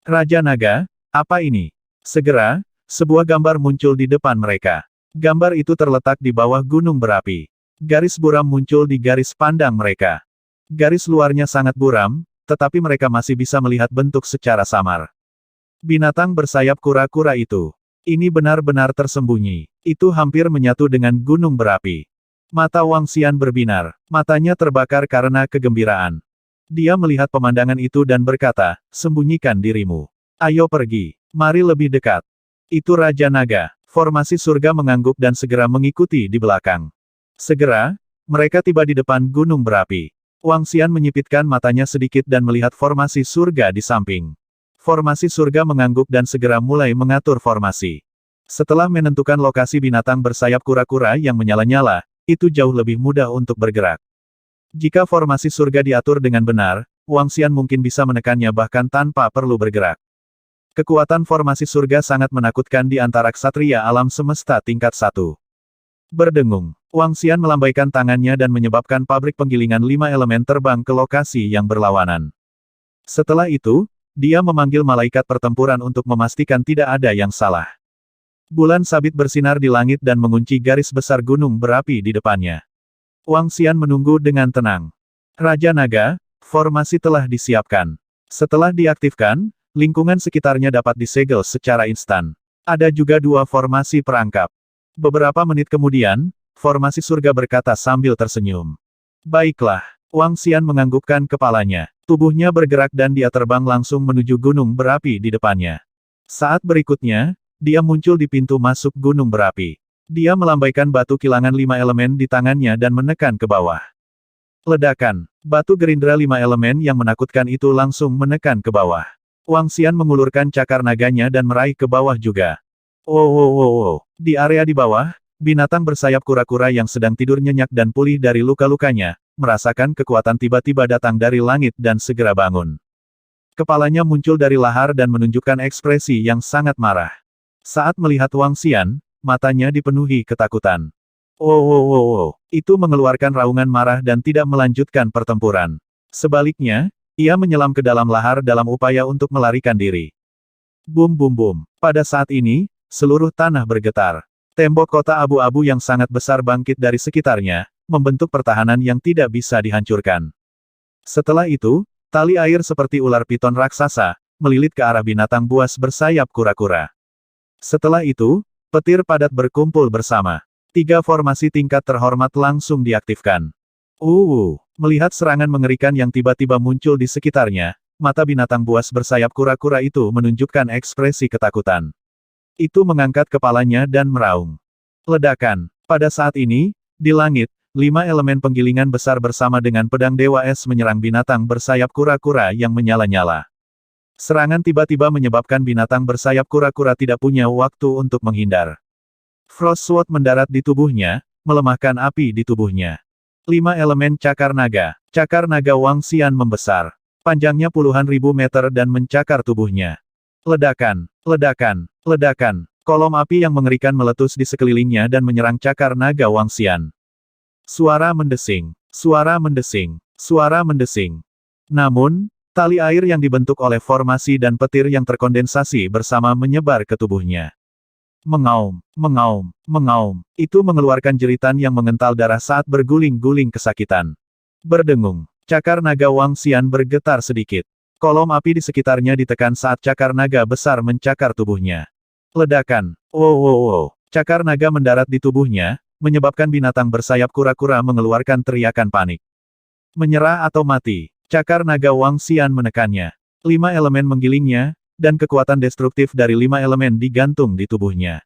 Raja Naga, apa ini? Segera, sebuah gambar muncul di depan mereka. Gambar itu terletak di bawah gunung berapi. Garis buram muncul di garis pandang mereka. Garis luarnya sangat buram, tetapi mereka masih bisa melihat bentuk secara samar. Binatang bersayap kura-kura itu. Ini benar-benar tersembunyi. Itu hampir menyatu dengan gunung berapi. Mata Wang Xian berbinar. Matanya terbakar karena kegembiraan. Dia melihat pemandangan itu dan berkata, sembunyikan dirimu. Ayo pergi. Mari lebih dekat. Itu Raja Naga. Formasi surga mengangguk dan segera mengikuti di belakang. Segera, mereka tiba di depan gunung berapi. Wang Xian menyipitkan matanya sedikit dan melihat formasi surga di samping. Formasi surga mengangguk dan segera mulai mengatur formasi. Setelah menentukan lokasi binatang bersayap kura-kura yang menyala-nyala, itu jauh lebih mudah untuk bergerak. Jika formasi surga diatur dengan benar, Wang Xian mungkin bisa menekannya bahkan tanpa perlu bergerak. Kekuatan formasi surga sangat menakutkan di antara ksatria alam semesta tingkat 1. Berdengung, Wang Xian melambaikan tangannya dan menyebabkan pabrik penggilingan 5 elemen terbang ke lokasi yang berlawanan. Setelah itu, dia memanggil malaikat pertempuran untuk memastikan tidak ada yang salah. Bulan sabit bersinar di langit dan mengunci garis besar gunung berapi di depannya. Wang Xian menunggu dengan tenang. Raja Naga, formasi telah disiapkan. Setelah diaktifkan, lingkungan sekitarnya dapat disegel secara instan. Ada juga 2 formasi perangkap. Beberapa menit kemudian, formasi surga berkata sambil tersenyum. Baiklah, Wang Xian menganggukkan kepalanya. Tubuhnya bergerak dan dia terbang langsung menuju gunung berapi di depannya. Saat berikutnya, dia muncul di pintu masuk gunung berapi. Dia melambaikan batu kilangan 5 elemen di tangannya dan menekan ke bawah. Ledakan. Batu gerindra 5 elemen yang menakutkan itu langsung menekan ke bawah. Wang Xian mengulurkan cakar naganya dan meraih ke bawah juga. Oh, oh, oh, oh. Di area di bawah, binatang bersayap kura-kura yang sedang tidur nyenyak dan pulih dari luka-lukanya, merasakan kekuatan tiba-tiba datang dari langit dan segera bangun. Kepalanya muncul dari lahar dan menunjukkan ekspresi yang sangat marah. Saat melihat Wang Xian, matanya dipenuhi ketakutan. Oh, oh, oh, oh. Itu mengeluarkan raungan marah dan tidak melanjutkan pertempuran. Sebaliknya, ia menyelam ke dalam lahar dalam upaya untuk melarikan diri. Bum bum bum. Pada saat ini, seluruh tanah bergetar. Tembok kota abu-abu yang sangat besar bangkit dari sekitarnya, membentuk pertahanan yang tidak bisa dihancurkan. Setelah itu, tali air seperti ular piton raksasa, melilit ke arah binatang buas bersayap kura-kura. Setelah itu, petir padat berkumpul bersama. 3 formasi tingkat terhormat langsung diaktifkan. Melihat serangan mengerikan yang tiba-tiba muncul di sekitarnya, mata binatang buas bersayap kura-kura itu menunjukkan ekspresi ketakutan. Itu mengangkat kepalanya dan meraung. Ledakan. Pada saat ini, di langit, 5 elemen penggilingan besar bersama dengan pedang Dewa Es menyerang binatang bersayap kura-kura yang menyala-nyala. Serangan tiba-tiba menyebabkan binatang bersayap kura-kura tidak punya waktu untuk menghindar. Frost Sword mendarat di tubuhnya, melemahkan api di tubuhnya. 5 elemen cakar naga. Cakar naga Wang Xian membesar. Panjangnya puluhan ribu meter dan mencakar tubuhnya. Ledakan, ledakan, ledakan. Kolom api yang mengerikan meletus di sekelilingnya dan menyerang cakar naga Wang Xian. Suara mendesing, suara mendesing, suara mendesing. Namun, tali air yang dibentuk oleh formasi dan petir yang terkondensasi bersama menyebar ke tubuhnya. Mengaum, mengaum, mengaum. Itu mengeluarkan jeritan yang mengental darah saat berguling-guling kesakitan. Berdengung, cakar naga Wang Xian bergetar sedikit. Kolom api di sekitarnya ditekan saat cakar naga besar mencakar tubuhnya. Ledakan, wow. Cakar naga mendarat di tubuhnya, menyebabkan binatang bersayap kura-kura mengeluarkan teriakan panik. Menyerah atau mati, cakar naga Wang Xian menekannya. 5 elemen menggilingnya, dan kekuatan destruktif dari 5 elemen digantung di tubuhnya.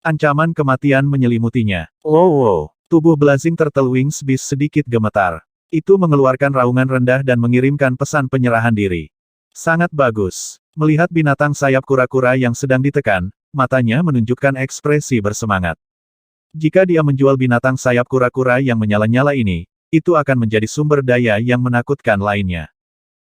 Ancaman kematian menyelimutinya. Wow, tubuh Blazing Turtle Wings Beast sedikit gemetar. Itu mengeluarkan raungan rendah dan mengirimkan pesan penyerahan diri. Sangat bagus. Melihat binatang sayap kura-kura yang sedang ditekan, matanya menunjukkan ekspresi bersemangat. Jika dia menjual binatang sayap kura-kura yang menyala-nyala ini, itu akan menjadi sumber daya yang menakutkan lainnya.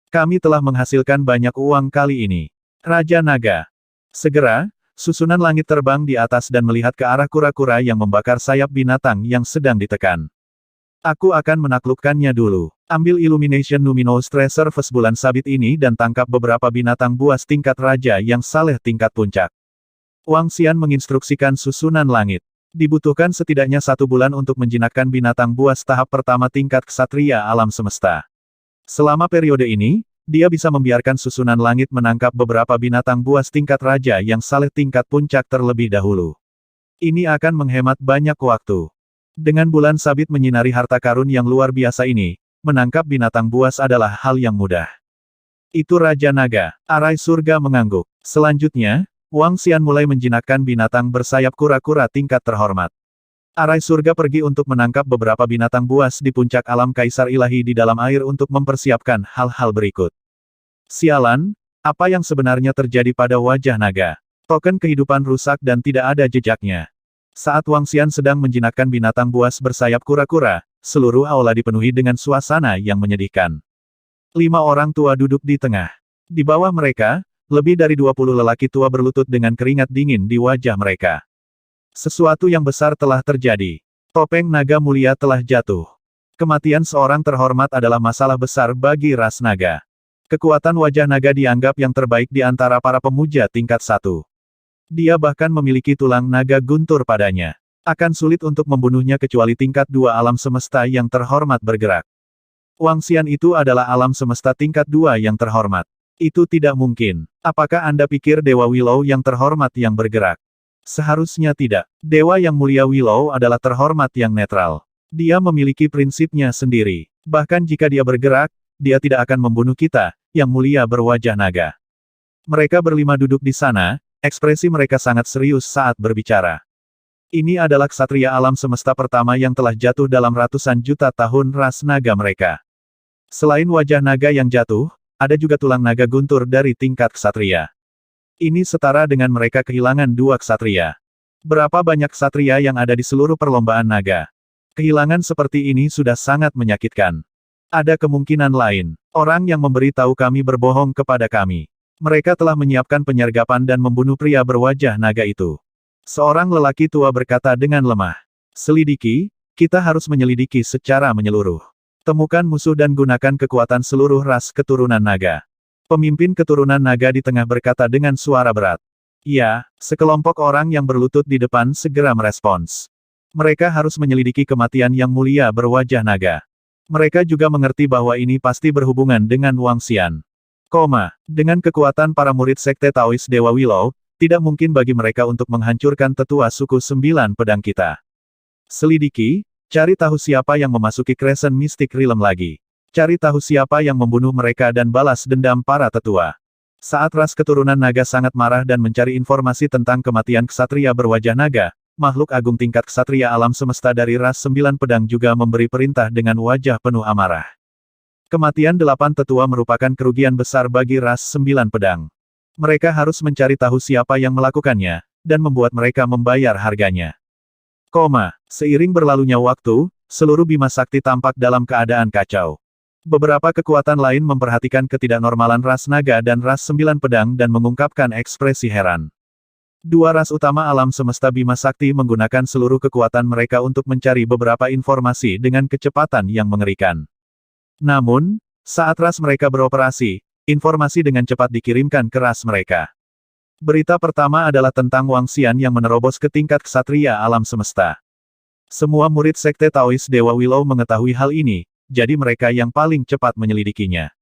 Kami telah menghasilkan banyak uang kali ini. Raja Naga. Segera, susunan langit terbang di atas dan melihat ke arah kura-kura yang membakar sayap binatang yang sedang ditekan. Aku akan menaklukkannya dulu. Ambil Illumination Luminous Treasure Vase bulan sabit ini dan tangkap beberapa binatang buas tingkat raja yang saleh tingkat puncak. Wang Xian menginstruksikan susunan langit. Dibutuhkan setidaknya 1 bulan untuk menjinakkan binatang buas tahap pertama tingkat ksatria alam semesta. Selama periode ini, dia bisa membiarkan susunan langit menangkap beberapa binatang buas tingkat raja yang saleh tingkat puncak terlebih dahulu. Ini akan menghemat banyak waktu. Dengan bulan sabit menyinari harta karun yang luar biasa ini, menangkap binatang buas adalah hal yang mudah. Itu Raja Naga. Arai surga mengangguk. Selanjutnya, Wang Xian mulai menjinakkan binatang bersayap kura-kura tingkat terhormat. Arai surga pergi untuk menangkap beberapa binatang buas di puncak alam kaisar ilahi di dalam air untuk mempersiapkan hal-hal berikut. Sialan, apa yang sebenarnya terjadi pada wajah naga? Token kehidupan rusak dan tidak ada jejaknya. Saat Wang Xian sedang menjinakkan binatang buas bersayap kura-kura, seluruh aula dipenuhi dengan suasana yang menyedihkan. 5 orang tua duduk di tengah. Di bawah mereka, lebih dari 20 lelaki tua berlutut dengan keringat dingin di wajah mereka. Sesuatu yang besar telah terjadi. Topeng naga mulia telah jatuh. Kematian seorang terhormat adalah masalah besar bagi ras naga. Kekuatan wajah naga dianggap yang terbaik di antara para pemuja tingkat 1. Dia bahkan memiliki tulang naga guntur padanya. Akan sulit untuk membunuhnya kecuali tingkat 2 alam semesta yang terhormat bergerak. Wang Xian itu adalah alam semesta tingkat 2 yang terhormat. Itu tidak mungkin. Apakah Anda pikir Dewa Willow yang terhormat yang bergerak? Seharusnya tidak. Dewa yang mulia Willow adalah terhormat yang netral. Dia memiliki prinsipnya sendiri. Bahkan jika dia bergerak, dia tidak akan membunuh kita, yang mulia berwajah naga. Mereka berlima duduk di sana, ekspresi mereka sangat serius saat berbicara. Ini adalah ksatria alam semesta pertama yang telah jatuh dalam ratusan juta tahun ras naga mereka. Selain wajah naga yang jatuh, ada juga tulang naga guntur dari tingkat ksatria. Ini setara dengan mereka kehilangan 2 ksatria. Berapa banyak ksatria yang ada di seluruh perlombaan naga? Kehilangan seperti ini sudah sangat menyakitkan. Ada kemungkinan lain. Orang yang memberi tahu kami berbohong kepada kami. Mereka telah menyiapkan penyergapan dan membunuh pria berwajah naga itu. Seorang lelaki tua berkata dengan lemah. Selidiki, kita harus menyelidiki secara menyeluruh. Temukan musuh dan gunakan kekuatan seluruh ras keturunan naga. Pemimpin keturunan naga di tengah berkata dengan suara berat. Ya, sekelompok orang yang berlutut di depan segera merespons. Mereka harus menyelidiki kematian yang mulia berwajah naga. Mereka juga mengerti bahwa ini pasti berhubungan dengan Wang Xian. Dengan kekuatan para murid Sekte Taois Dewa Willow, tidak mungkin bagi mereka untuk menghancurkan tetua suku 9 pedang kita. Selidiki, cari tahu siapa yang memasuki Crescent Mystic Realm lagi. Cari tahu siapa yang membunuh mereka dan balas dendam para tetua. Saat ras keturunan naga sangat marah dan mencari informasi tentang kematian ksatria berwajah naga, makhluk agung tingkat ksatria alam semesta dari ras 9 pedang juga memberi perintah dengan wajah penuh amarah. Kematian 8 tetua merupakan kerugian besar bagi ras 9 pedang. Mereka harus mencari tahu siapa yang melakukannya, dan membuat mereka membayar harganya. Seiring berlalunya waktu, seluruh Bima Sakti tampak dalam keadaan kacau. Beberapa kekuatan lain memperhatikan ketidaknormalan ras naga dan ras 9 pedang dan mengungkapkan ekspresi heran. Dua ras utama alam semesta Bima Sakti menggunakan seluruh kekuatan mereka untuk mencari beberapa informasi dengan kecepatan yang mengerikan. Namun, saat ras mereka beroperasi, informasi dengan cepat dikirimkan ke ras mereka. Berita pertama adalah tentang Wang Xian yang menerobos ke tingkat ksatria alam semesta. Semua murid Sekte Taois Dewa Willow mengetahui hal ini, jadi mereka yang paling cepat menyelidikinya.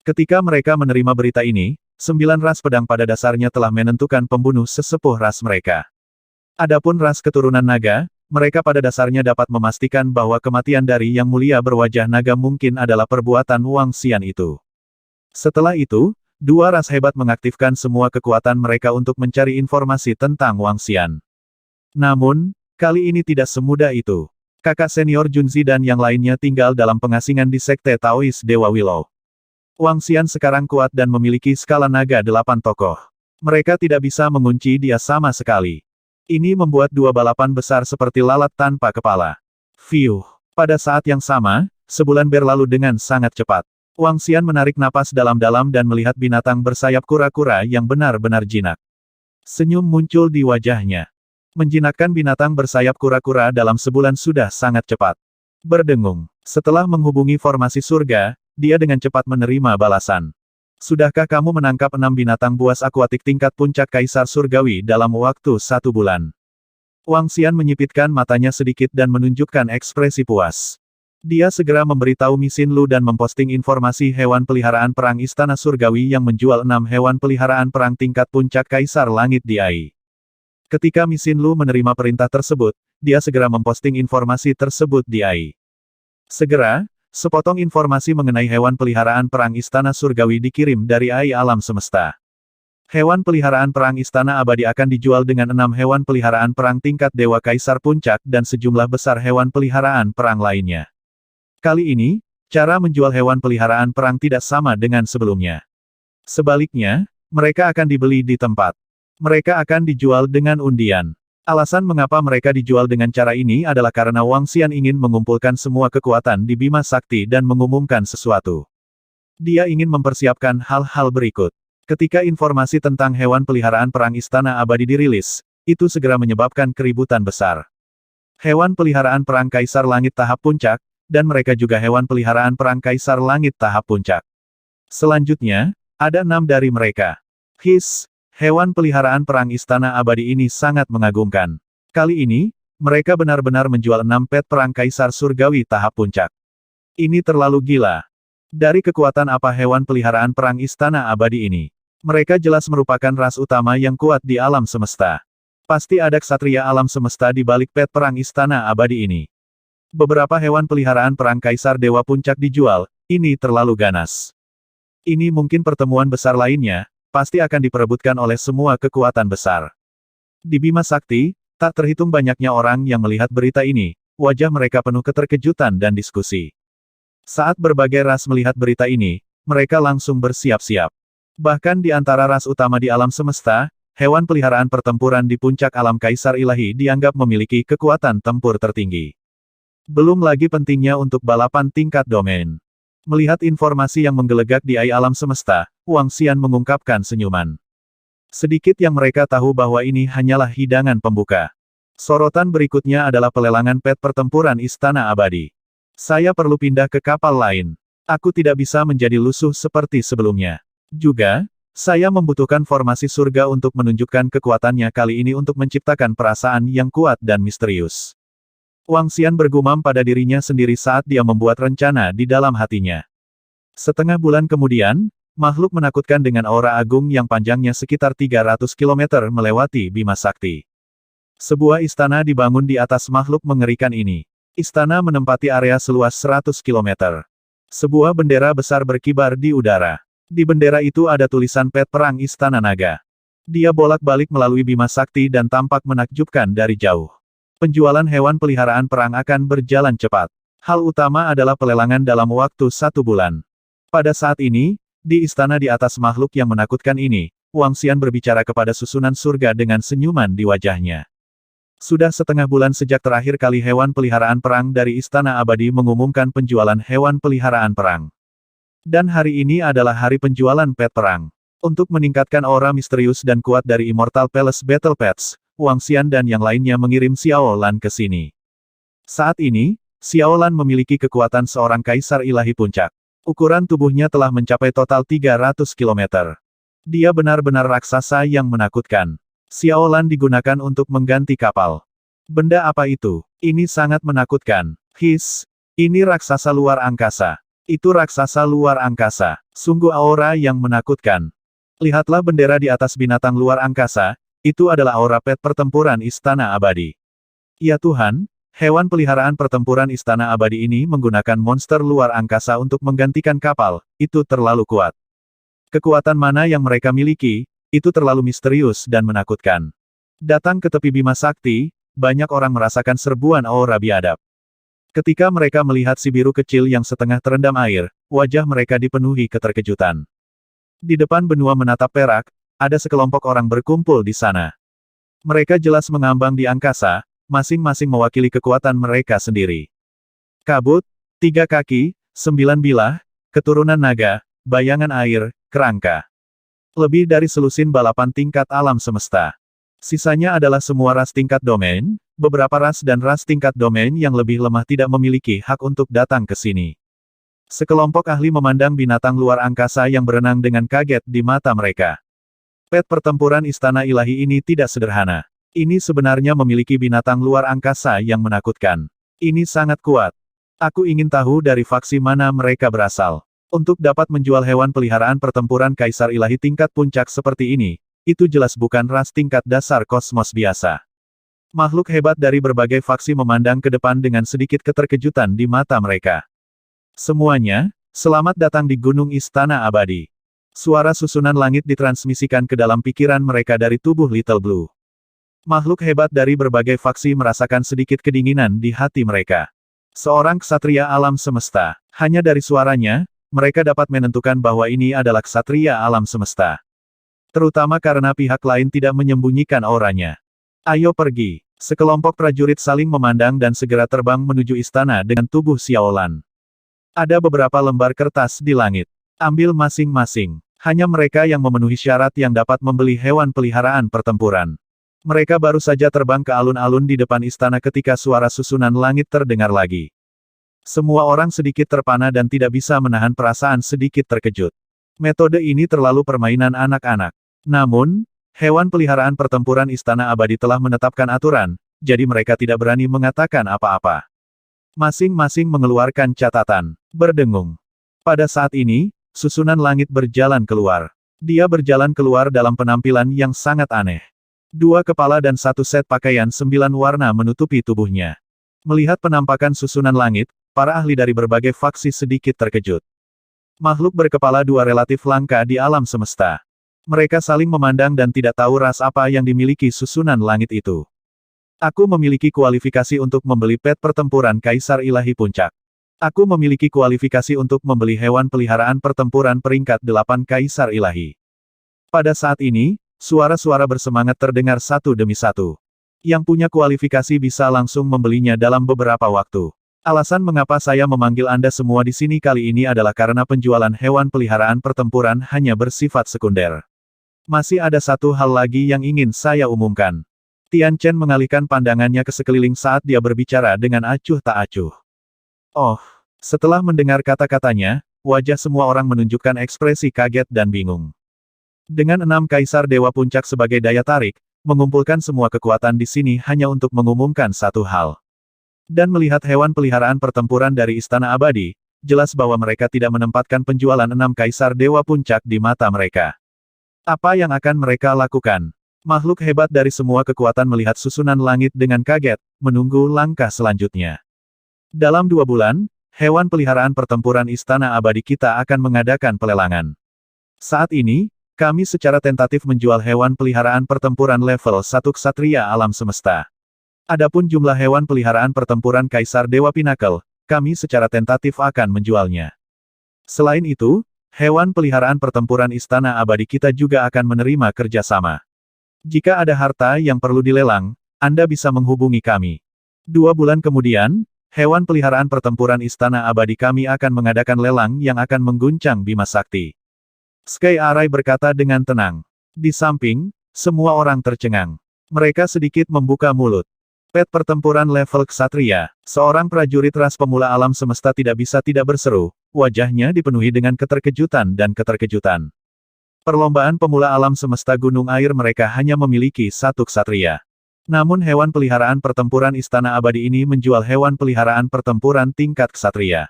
Ketika mereka menerima berita ini, 9 ras pedang pada dasarnya telah menentukan pembunuh sesepuh ras mereka. Adapun ras keturunan naga, mereka pada dasarnya dapat memastikan bahwa kematian dari yang mulia berwajah naga mungkin adalah perbuatan Wang Xian itu. Setelah itu, dua ras hebat mengaktifkan semua kekuatan mereka untuk mencari informasi tentang Wang Xian. Namun, kali ini tidak semudah itu. Kakak senior Junzi dan yang lainnya tinggal dalam pengasingan di Sekte Taois Dewa Willow. Wang Xian sekarang kuat dan memiliki skala naga 8 tokoh. Mereka tidak bisa mengunci dia sama sekali. Ini membuat dua balapan besar seperti lalat tanpa kepala. Fiuh. Pada saat yang sama, sebulan berlalu dengan sangat cepat. Wang Xian menarik napas dalam-dalam dan melihat binatang bersayap kura-kura yang benar-benar jinak. Senyum muncul di wajahnya. Menjinakkan binatang bersayap kura-kura dalam sebulan sudah sangat cepat. Berdengung. Setelah menghubungi formasi surga, dia dengan cepat menerima balasan. Sudahkah kamu menangkap 6 binatang buas akuatik tingkat puncak Kaisar Surgawi dalam waktu 1 bulan? Wang Xian menyipitkan matanya sedikit dan menunjukkan ekspresi puas. Dia segera memberitahu Misin Lu dan memposting informasi hewan peliharaan perang Istana Surgawi yang menjual 6 hewan peliharaan perang tingkat puncak Kaisar Langit di AI. Ketika Misin Lu menerima perintah tersebut, dia segera memposting informasi tersebut di AI. Segera, sepotong informasi mengenai hewan peliharaan perang Istana Surgawi dikirim dari AI alam semesta. Hewan peliharaan perang Istana Abadi akan dijual dengan 6 hewan peliharaan perang tingkat Dewa Kaisar Puncak dan sejumlah besar hewan peliharaan perang lainnya. Kali ini, cara menjual hewan peliharaan perang tidak sama dengan sebelumnya. Sebaliknya, mereka akan dibeli di tempat. Mereka akan dijual dengan undian. Alasan mengapa mereka dijual dengan cara ini adalah karena Wang Xian ingin mengumpulkan semua kekuatan di Bima Sakti dan mengumumkan sesuatu. Dia ingin mempersiapkan hal-hal berikut. Ketika informasi tentang hewan peliharaan perang Istana Abadi dirilis, itu segera menyebabkan keributan besar. Hewan peliharaan perang Kaisar Langit tahap puncak, dan mereka juga hewan peliharaan perang Kaisar Langit tahap puncak. Selanjutnya, ada 6 dari mereka. Hewan peliharaan perang Istana Abadi ini sangat mengagumkan. Kali ini, mereka benar-benar menjual 6 pet perang Kaisar Surgawi tahap puncak. Ini terlalu gila. Dari kekuatan apa hewan peliharaan perang Istana Abadi ini? Mereka jelas merupakan ras utama yang kuat di alam semesta. Pasti ada ksatria alam semesta di balik pet perang Istana Abadi ini. Beberapa hewan peliharaan perang Kaisar Dewa Puncak dijual, ini terlalu ganas. Ini mungkin pertemuan besar lainnya, pasti akan diperebutkan oleh semua kekuatan besar. Di Bima Sakti, tak terhitung banyaknya orang yang melihat berita ini, wajah mereka penuh keterkejutan dan diskusi. Saat berbagai ras melihat berita ini, mereka langsung bersiap-siap. Bahkan di antara ras utama di alam semesta, hewan peliharaan pertempuran di puncak alam Kaisar Ilahi dianggap memiliki kekuatan tempur tertinggi. Belum lagi pentingnya untuk balapan tingkat domain. Melihat informasi yang menggelegak di alam semesta, Wang Xian mengungkapkan senyuman. Sedikit yang mereka tahu bahwa ini hanyalah hidangan pembuka. Sorotan berikutnya adalah pelelangan pet pertempuran Istana Abadi. Saya perlu pindah ke kapal lain. Aku tidak bisa menjadi lusuh seperti sebelumnya. Juga, saya membutuhkan formasi surga untuk menunjukkan kekuatannya kali ini untuk menciptakan perasaan yang kuat dan misterius. Wang Xian bergumam pada dirinya sendiri saat dia membuat rencana di dalam hatinya. Setengah bulan kemudian, makhluk menakutkan dengan aura agung yang panjangnya sekitar 300 km melewati Bima Sakti. Sebuah istana dibangun di atas makhluk mengerikan ini. Istana menempati area seluas 100 km. Sebuah bendera besar berkibar di udara. Di bendera itu ada tulisan pet perang Istana Naga. Dia bolak-balik melalui Bima Sakti dan tampak menakjubkan dari jauh. Penjualan hewan peliharaan perang akan berjalan cepat. Hal utama adalah pelelangan dalam waktu 1 bulan. Pada saat ini, di istana di atas makhluk yang menakutkan ini, Wang Xian berbicara kepada susunan surga dengan senyuman di wajahnya. Sudah setengah bulan sejak terakhir kali hewan peliharaan perang dari Istana Abadi mengumumkan penjualan hewan peliharaan perang. Dan hari ini adalah hari penjualan pet perang. Untuk meningkatkan aura misterius dan kuat dari Immortal Palace Battle Pets, Wang Xian dan yang lainnya mengirim Xiao Lan ke sini. Saat ini, Xiao Lan memiliki kekuatan seorang kaisar ilahi puncak. Ukuran tubuhnya telah mencapai total 300 km. Dia benar-benar raksasa yang menakutkan. Xiao Lan digunakan untuk mengganti kapal. Benda apa itu? Ini sangat menakutkan. Ini raksasa luar angkasa. Itu raksasa luar angkasa. Sungguh aura yang menakutkan. Lihatlah bendera di atas binatang luar angkasa, itu adalah aura pet pertempuran Istana Abadi. Ya Tuhan, hewan peliharaan pertempuran Istana Abadi ini menggunakan monster luar angkasa untuk menggantikan kapal, itu terlalu kuat. Kekuatan mana yang mereka miliki, itu terlalu misterius dan menakutkan. Datang ke tepi Bima Sakti, banyak orang merasakan serbuan aura biadab. Ketika mereka melihat si biru kecil yang setengah terendam air, wajah mereka dipenuhi keterkejutan. Di depan benua menatap perak, ada sekelompok orang berkumpul di sana. Mereka jelas mengambang di angkasa, masing-masing mewakili kekuatan mereka sendiri. Kabut, 3 kaki, 9 bilah, keturunan naga, bayangan air, kerangka. Lebih dari selusin balapan tingkat alam semesta. Sisanya adalah semua ras tingkat domain, beberapa ras dan ras tingkat domain yang lebih lemah tidak memiliki hak untuk datang ke sini. Sekelompok ahli memandang binatang luar angkasa yang berenang dengan kaget di mata mereka. Pet pertempuran Istana Ilahi ini tidak sederhana. Ini sebenarnya memiliki binatang luar angkasa yang menakutkan. Ini sangat kuat. Aku ingin tahu dari faksi mana mereka berasal. Untuk dapat menjual hewan peliharaan pertempuran Kaisar Ilahi tingkat puncak seperti ini, itu jelas bukan ras tingkat dasar kosmos biasa. Makhluk hebat dari berbagai faksi memandang ke depan dengan sedikit keterkejutan di mata mereka. Semuanya, selamat datang di Gunung Istana Abadi. Suara susunan langit ditransmisikan ke dalam pikiran mereka dari tubuh Little Blue. Makhluk hebat dari berbagai faksi merasakan sedikit kedinginan di hati mereka. Seorang ksatria alam semesta. Hanya dari suaranya, mereka dapat menentukan bahwa ini adalah ksatria alam semesta. Terutama karena pihak lain tidak menyembunyikan auranya. Ayo pergi. Sekelompok prajurit saling memandang dan segera terbang menuju istana dengan tubuh Xiao Lan. Ada beberapa lembar kertas di langit. Ambil masing-masing. Hanya mereka yang memenuhi syarat yang dapat membeli hewan peliharaan pertempuran. Mereka baru saja terbang ke alun-alun di depan istana ketika suara susunan langit terdengar lagi. Semua orang sedikit terpana dan tidak bisa menahan perasaan sedikit terkejut. Metode ini terlalu permainan anak-anak. Namun, hewan peliharaan pertempuran Istana Abadi telah menetapkan aturan, jadi mereka tidak berani mengatakan apa-apa. Masing-masing mengeluarkan catatan. Berdengung. Pada saat ini, susunan langit berjalan keluar. Dia berjalan keluar dalam penampilan yang sangat aneh. 2 kepala dan 1 set pakaian 9 warna menutupi tubuhnya. Melihat penampakan susunan langit, para ahli dari berbagai faksi sedikit terkejut. Makhluk berkepala 2 relatif langka di alam semesta. Mereka saling memandang dan tidak tahu ras apa yang dimiliki susunan langit itu. Aku memiliki kualifikasi untuk membeli pet pertempuran Kaisar Ilahi Puncak. Aku memiliki kualifikasi untuk membeli hewan peliharaan pertempuran peringkat 8 Kaisar Ilahi. Pada saat ini, suara-suara bersemangat terdengar satu demi satu. Yang punya kualifikasi bisa langsung membelinya dalam beberapa waktu. Alasan mengapa saya memanggil Anda semua di sini kali ini adalah karena penjualan hewan peliharaan pertempuran hanya bersifat sekunder. Masih ada satu hal lagi yang ingin saya umumkan. Tian Chen mengalihkan pandangannya ke sekeliling saat dia berbicara dengan acuh tak acuh. Oh, setelah mendengar kata-katanya, wajah semua orang menunjukkan ekspresi kaget dan bingung. Dengan 6 Kaisar Dewa Puncak sebagai daya tarik, mengumpulkan semua kekuatan di sini hanya untuk mengumumkan satu hal. Dan melihat hewan peliharaan pertempuran dari Istana Abadi, jelas bahwa mereka tidak menempatkan penjualan 6 Kaisar Dewa Puncak di mata mereka. Apa yang akan mereka lakukan? Makhluk hebat dari semua kekuatan melihat susunan langit dengan kaget, menunggu langkah selanjutnya. Dalam 2 bulan, hewan peliharaan pertempuran Istana Abadi kita akan mengadakan pelelangan. Saat ini, kami secara tentatif menjual hewan peliharaan pertempuran level 1 Ksatria Alam Semesta. Adapun jumlah hewan peliharaan pertempuran Kaisar Dewa Pinnacle, kami secara tentatif akan menjualnya. Selain itu, hewan peliharaan pertempuran Istana Abadi kita juga akan menerima kerjasama. Jika ada harta yang perlu dilelang, Anda bisa menghubungi kami. 2 bulan kemudian, hewan peliharaan pertempuran Istana Abadi kami akan mengadakan lelang yang akan mengguncang Bima Sakti. Sky Arai berkata dengan tenang. Di samping, semua orang tercengang. Mereka sedikit membuka mulut. Pet pertempuran level Ksatria, seorang prajurit ras pemula alam semesta tidak bisa tidak berseru, wajahnya dipenuhi dengan keterkejutan dan keterkejutan. Perlombaan pemula alam semesta gunung air mereka hanya memiliki 1 Ksatria. Namun hewan peliharaan pertempuran Istana Abadi ini menjual hewan peliharaan pertempuran tingkat Ksatria.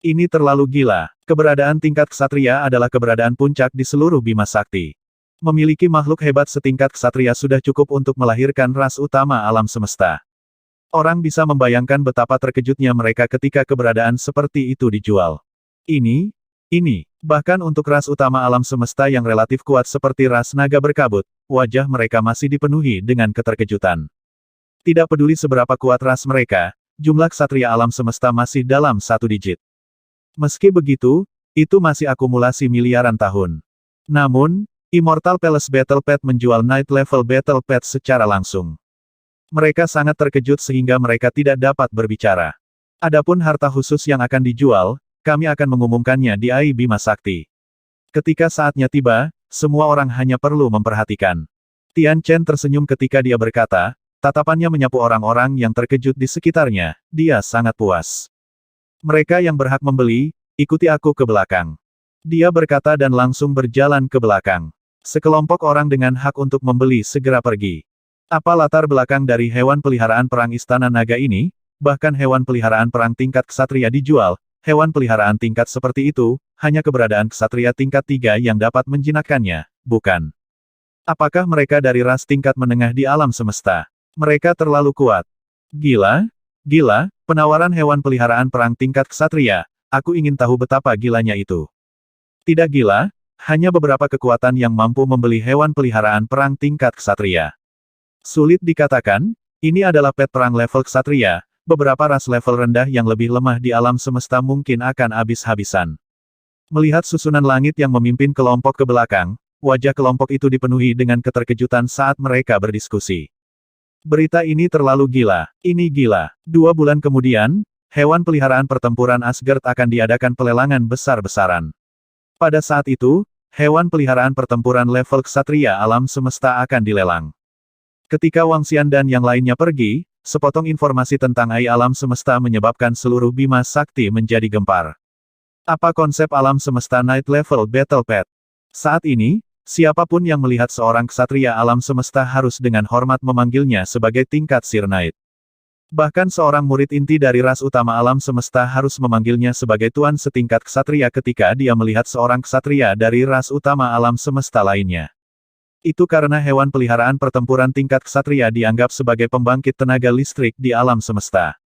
Ini terlalu gila. Keberadaan tingkat Ksatria adalah keberadaan puncak di seluruh Bima Sakti. Memiliki makhluk hebat setingkat Ksatria sudah cukup untuk melahirkan ras utama alam semesta. Orang bisa membayangkan betapa terkejutnya mereka ketika keberadaan seperti itu dijual. Ini, bahkan untuk ras utama alam semesta yang relatif kuat seperti ras naga berkabut, wajah mereka masih dipenuhi dengan keterkejutan. Tidak peduli seberapa kuat ras mereka, jumlah ksatria alam semesta masih dalam 1 digit. Meski begitu, itu masih akumulasi miliaran tahun. Namun, Immortal Palace Battle Pet menjual Night Level Battle Pet secara langsung. Mereka sangat terkejut sehingga mereka tidak dapat berbicara. Adapun harta khusus yang akan dijual, kami akan mengumumkannya di AI Bima Sakti. Ketika saatnya tiba, semua orang hanya perlu memperhatikan. Tian Chen tersenyum ketika dia berkata, tatapannya menyapu orang-orang yang terkejut di sekitarnya, dia sangat puas. Mereka yang berhak membeli, ikuti aku ke belakang. Dia berkata dan langsung berjalan ke belakang. Sekelompok orang dengan hak untuk membeli segera pergi. Apa latar belakang dari hewan peliharaan perang Istana Naga ini? Bahkan hewan peliharaan perang tingkat ksatria dijual, hewan peliharaan tingkat seperti itu, hanya keberadaan ksatria tingkat 3 yang dapat menjinakkannya, bukan? Apakah mereka dari ras tingkat menengah di alam semesta? Mereka terlalu kuat. Gila? Gila, penawaran hewan peliharaan perang tingkat ksatria, aku ingin tahu betapa gilanya itu. Tidak gila, hanya beberapa kekuatan yang mampu membeli hewan peliharaan perang tingkat ksatria. Sulit dikatakan, ini adalah pet perang level ksatria, beberapa ras level rendah yang lebih lemah di alam semesta mungkin akan habis-habisan. Melihat susunan langit yang memimpin kelompok ke belakang, wajah kelompok itu dipenuhi dengan keterkejutan saat mereka berdiskusi. Berita ini terlalu gila, ini gila. 2 bulan kemudian, hewan peliharaan pertempuran Asgard akan diadakan pelelangan besar-besaran. Pada saat itu, hewan peliharaan pertempuran level ksatria alam semesta akan dilelang. Ketika Wang Xian dan yang lainnya pergi, sepotong informasi tentang AI alam semesta menyebabkan seluruh Bima Sakti menjadi gempar. Apa konsep alam semesta Night Level Battle Pet? Saat ini, siapapun yang melihat seorang ksatria alam semesta harus dengan hormat memanggilnya sebagai tingkat Sir Knight. Bahkan seorang murid inti dari ras utama alam semesta harus memanggilnya sebagai tuan setingkat ksatria ketika dia melihat seorang ksatria dari ras utama alam semesta lainnya. Itu karena hewan peliharaan pertempuran tingkat ksatria dianggap sebagai pembangkit tenaga listrik di alam semesta.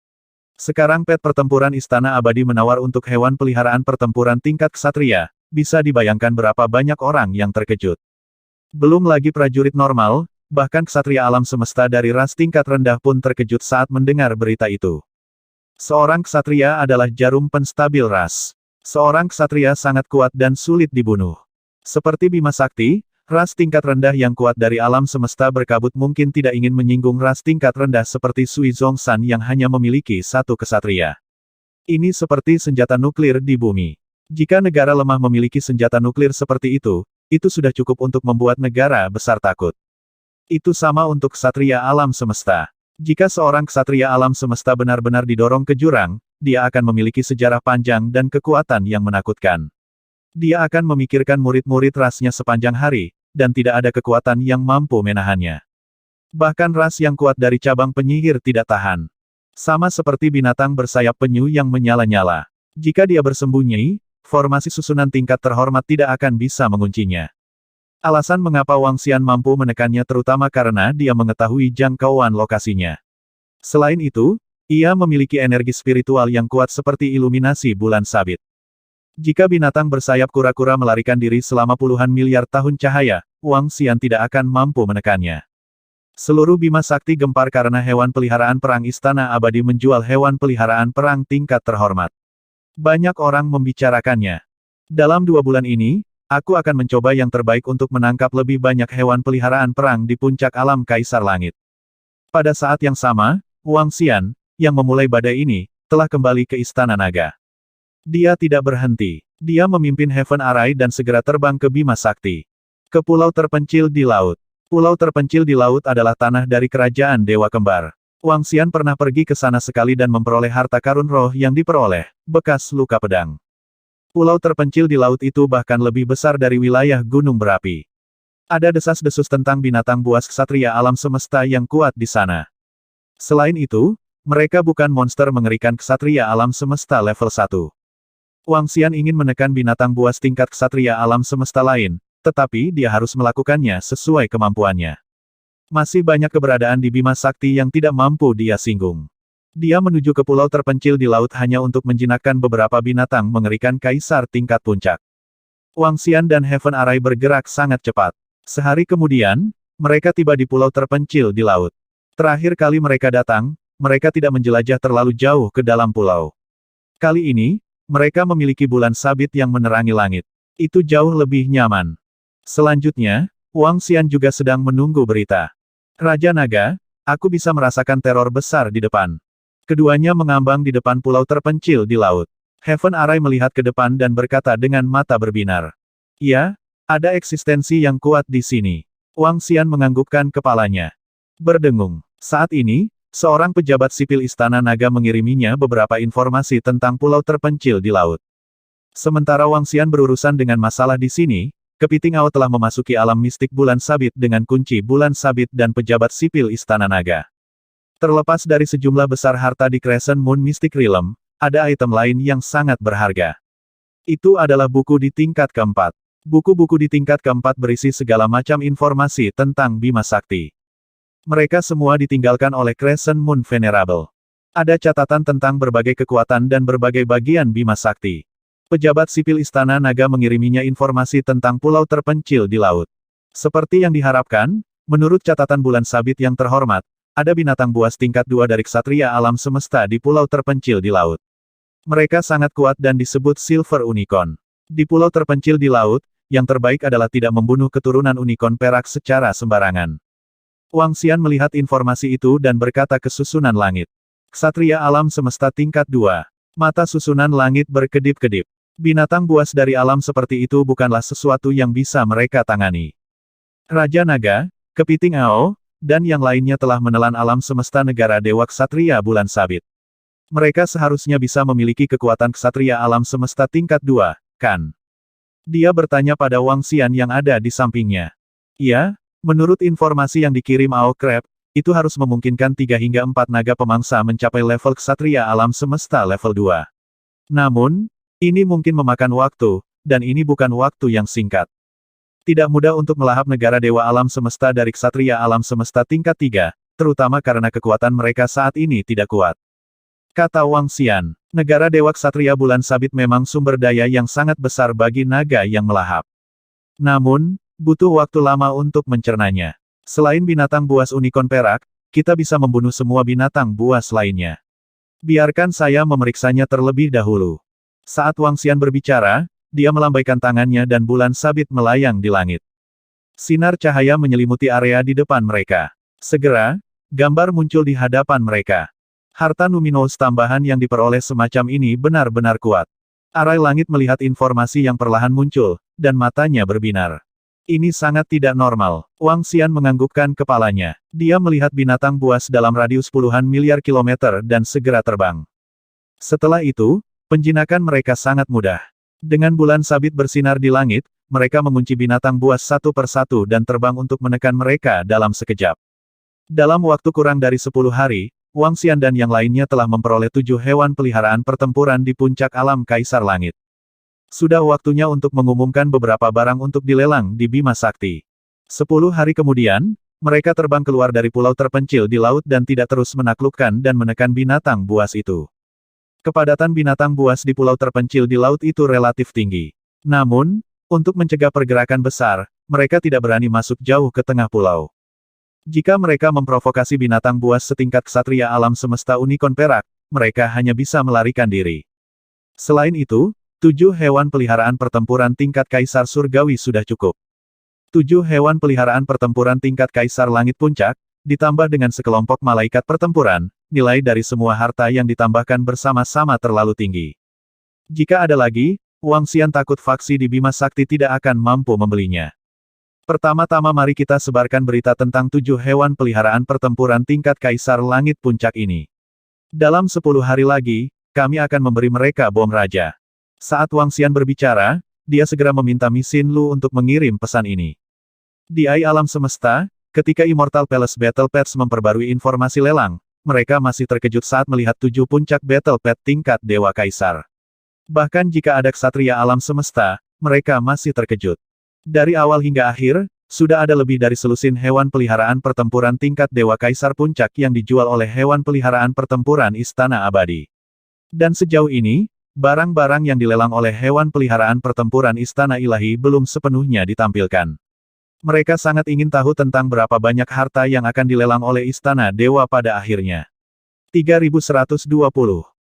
Sekarang pet pertempuran Istana Abadi menawar untuk hewan peliharaan pertempuran tingkat ksatria, bisa dibayangkan berapa banyak orang yang terkejut. Belum lagi prajurit normal, bahkan ksatria alam semesta dari ras tingkat rendah pun terkejut saat mendengar berita itu. Seorang ksatria adalah jarum penstabil ras. Seorang ksatria sangat kuat dan sulit dibunuh. Seperti Bima Sakti, ras tingkat rendah yang kuat dari alam semesta berkabut mungkin tidak ingin menyinggung ras tingkat rendah seperti Sui Zhongshan yang hanya memiliki satu ksatria. Ini seperti senjata nuklir di bumi. Jika negara lemah memiliki senjata nuklir seperti itu sudah cukup untuk membuat negara besar takut. Itu sama untuk ksatria alam semesta. Jika seorang ksatria alam semesta benar-benar didorong ke jurang, dia akan memiliki sejarah panjang dan kekuatan yang menakutkan. Dia akan memikirkan murid-murid rasnya sepanjang hari, dan tidak ada kekuatan yang mampu menahannya. Bahkan ras yang kuat dari cabang penyihir tidak tahan. Sama seperti binatang bersayap penyu yang menyala-nyala. Jika dia bersembunyi, formasi susunan tingkat terhormat tidak akan bisa menguncinya. Alasan mengapa Wang Xian mampu menekannya terutama karena dia mengetahui jangkauan lokasinya. Selain itu, ia memiliki energi spiritual yang kuat seperti iluminasi bulan sabit. Jika binatang bersayap kura-kura melarikan diri selama puluhan miliar tahun cahaya, Wang Xian tidak akan mampu menekannya. Seluruh Bima Sakti gempar karena hewan peliharaan perang Istana Abadi menjual hewan peliharaan perang tingkat terhormat. Banyak orang membicarakannya. Dalam 2 bulan ini, aku akan mencoba yang terbaik untuk menangkap lebih banyak hewan peliharaan perang di puncak alam Kaisar Langit. Pada saat yang sama, Wang Xian, yang memulai badai ini, telah kembali ke Istana Naga. Dia tidak berhenti. Dia memimpin Heaven Array dan segera terbang ke Bima Sakti. Ke pulau terpencil di laut. Pulau terpencil di laut adalah tanah dari kerajaan Dewa Kembar. Wang Xian pernah pergi ke sana sekali dan memperoleh harta karun roh yang diperoleh, bekas luka pedang. Pulau terpencil di laut itu bahkan lebih besar dari wilayah gunung berapi. Ada desas-desus tentang binatang buas ksatria alam semesta yang kuat di sana. Selain itu, mereka bukan monster mengerikan ksatria alam semesta level 1. Wang Xian ingin menekan binatang buas tingkat ksatria alam semesta lain, tetapi dia harus melakukannya sesuai kemampuannya. Masih banyak keberadaan di Bima Sakti yang tidak mampu dia singgung. Dia menuju ke pulau terpencil di laut hanya untuk menjinakkan beberapa binatang mengerikan kaisar tingkat puncak. Wang Xian dan Heaven Array bergerak sangat cepat. Sehari kemudian, mereka tiba di pulau terpencil di laut. Terakhir kali mereka datang, mereka tidak menjelajah terlalu jauh ke dalam pulau. Kali ini, mereka memiliki bulan sabit yang menerangi langit. Itu jauh lebih nyaman. Selanjutnya, Wang Xian juga sedang menunggu berita. Raja Naga, aku bisa merasakan teror besar di depan. Keduanya mengambang di depan pulau terpencil di laut. Heaven Array melihat ke depan dan berkata dengan mata berbinar. Ya, ada eksistensi yang kuat di sini. Wang Xian menganggukkan kepalanya. Berdengung. Saat ini, seorang pejabat sipil Istana Naga mengiriminya beberapa informasi tentang pulau terpencil di laut. Sementara Wang Xian berurusan dengan masalah di sini, Kepiting Ao telah memasuki alam mistik bulan sabit dengan kunci bulan sabit dan pejabat sipil Istana Naga. Terlepas dari sejumlah besar harta di Crescent Moon Mystic Realm, ada item lain yang sangat berharga. Itu adalah buku di tingkat keempat. Buku-buku di tingkat keempat berisi segala macam informasi tentang Bima Sakti. Mereka semua ditinggalkan oleh Crescent Moon Venerable. Ada catatan tentang berbagai kekuatan dan berbagai bagian Bima Sakti. Pejabat sipil Istana Naga mengiriminya informasi tentang pulau terpencil di laut. Seperti yang diharapkan, menurut catatan bulan sabit yang terhormat, ada binatang buas tingkat 2 dari ksatria alam semesta di pulau terpencil di laut. Mereka sangat kuat dan disebut Silver Unicorn. Di pulau terpencil di laut, yang terbaik adalah tidak membunuh keturunan unicorn perak secara sembarangan. Wang Xian melihat informasi itu dan berkata ke susunan langit. Ksatria alam semesta tingkat 2. Mata susunan langit berkedip-kedip. Binatang buas dari alam seperti itu bukanlah sesuatu yang bisa mereka tangani. Raja Naga, Kepiting Ao, dan yang lainnya telah menelan alam semesta negara Dewa Ksatria Bulan Sabit. Mereka seharusnya bisa memiliki kekuatan ksatria alam semesta tingkat 2, kan? Dia bertanya pada Wang Xian yang ada di sampingnya. Iya, menurut informasi yang dikirim Ao Crab, itu harus memungkinkan 3 hingga 4 naga pemangsa mencapai level ksatria alam semesta level 2. Namun, ini mungkin memakan waktu, dan ini bukan waktu yang singkat. Tidak mudah untuk melahap negara dewa alam semesta dari ksatria alam semesta tingkat 3, terutama karena kekuatan mereka saat ini tidak kuat. Kata Wang Xian, negara dewa ksatria bulan sabit memang sumber daya yang sangat besar bagi naga yang melahap. Namun, butuh waktu lama untuk mencernanya. Selain binatang buas unicorn perak, kita bisa membunuh semua binatang buas lainnya. Biarkan saya memeriksanya terlebih dahulu. Saat Wang Xian berbicara, dia melambaikan tangannya dan bulan sabit melayang di langit. Sinar cahaya menyelimuti area di depan mereka. Segera, gambar muncul di hadapan mereka. Harta numinous tambahan yang diperoleh semacam ini benar-benar kuat. Arai langit melihat informasi yang perlahan muncul, dan matanya berbinar. Ini sangat tidak normal. Wang Xian menganggukkan kepalanya. Dia melihat binatang buas dalam radius puluhan miliar kilometer dan segera terbang. Setelah itu, penjinakan mereka sangat mudah. Dengan bulan sabit bersinar di langit, mereka mengunci binatang buas satu persatu dan terbang untuk menekan mereka dalam sekejap. Dalam waktu kurang dari 10 hari, Wang Xian dan yang lainnya telah memperoleh 7 hewan peliharaan pertempuran di puncak alam Kaisar Langit. Sudah waktunya untuk mengumumkan beberapa barang untuk dilelang di Bima Sakti. 10 hari kemudian, mereka terbang keluar dari pulau terpencil di laut dan tidak terus menaklukkan dan menekan binatang buas itu. Kepadatan binatang buas di pulau terpencil di laut itu relatif tinggi. Namun, untuk mencegah pergerakan besar, mereka tidak berani masuk jauh ke tengah pulau. Jika mereka memprovokasi binatang buas setingkat ksatria alam semesta unicorn perak, mereka hanya bisa melarikan diri. Selain itu, 7 hewan peliharaan pertempuran tingkat Kaisar Surgawi sudah cukup. 7 hewan peliharaan pertempuran tingkat Kaisar Langit Puncak, ditambah dengan sekelompok malaikat pertempuran, nilai dari semua harta yang ditambahkan bersama-sama terlalu tinggi. Jika ada lagi, Wang Xian takut faksi di Bima Sakti tidak akan mampu membelinya. Pertama-tama mari kita sebarkan berita tentang 7 hewan peliharaan pertempuran tingkat Kaisar Langit Puncak ini. Dalam 10 hari lagi, kami akan memberi mereka bom raja. Saat Wang Xian berbicara, dia segera meminta Mi Xin Lu untuk mengirim pesan ini. Di alam semesta, ketika Immortal Palace Battle Pads memperbarui informasi lelang, mereka masih terkejut saat melihat 7 puncak Battle Pad tingkat Dewa Kaisar. Bahkan jika ada ksatria alam semesta, mereka masih terkejut. Dari awal hingga akhir, sudah ada lebih dari selusin hewan peliharaan pertempuran tingkat Dewa Kaisar Puncak yang dijual oleh hewan peliharaan pertempuran Istana Abadi. Dan sejauh ini, barang-barang yang dilelang oleh hewan peliharaan pertempuran Istana Ilahi belum sepenuhnya ditampilkan. Mereka sangat ingin tahu tentang berapa banyak harta yang akan dilelang oleh Istana Dewa pada akhirnya. 3120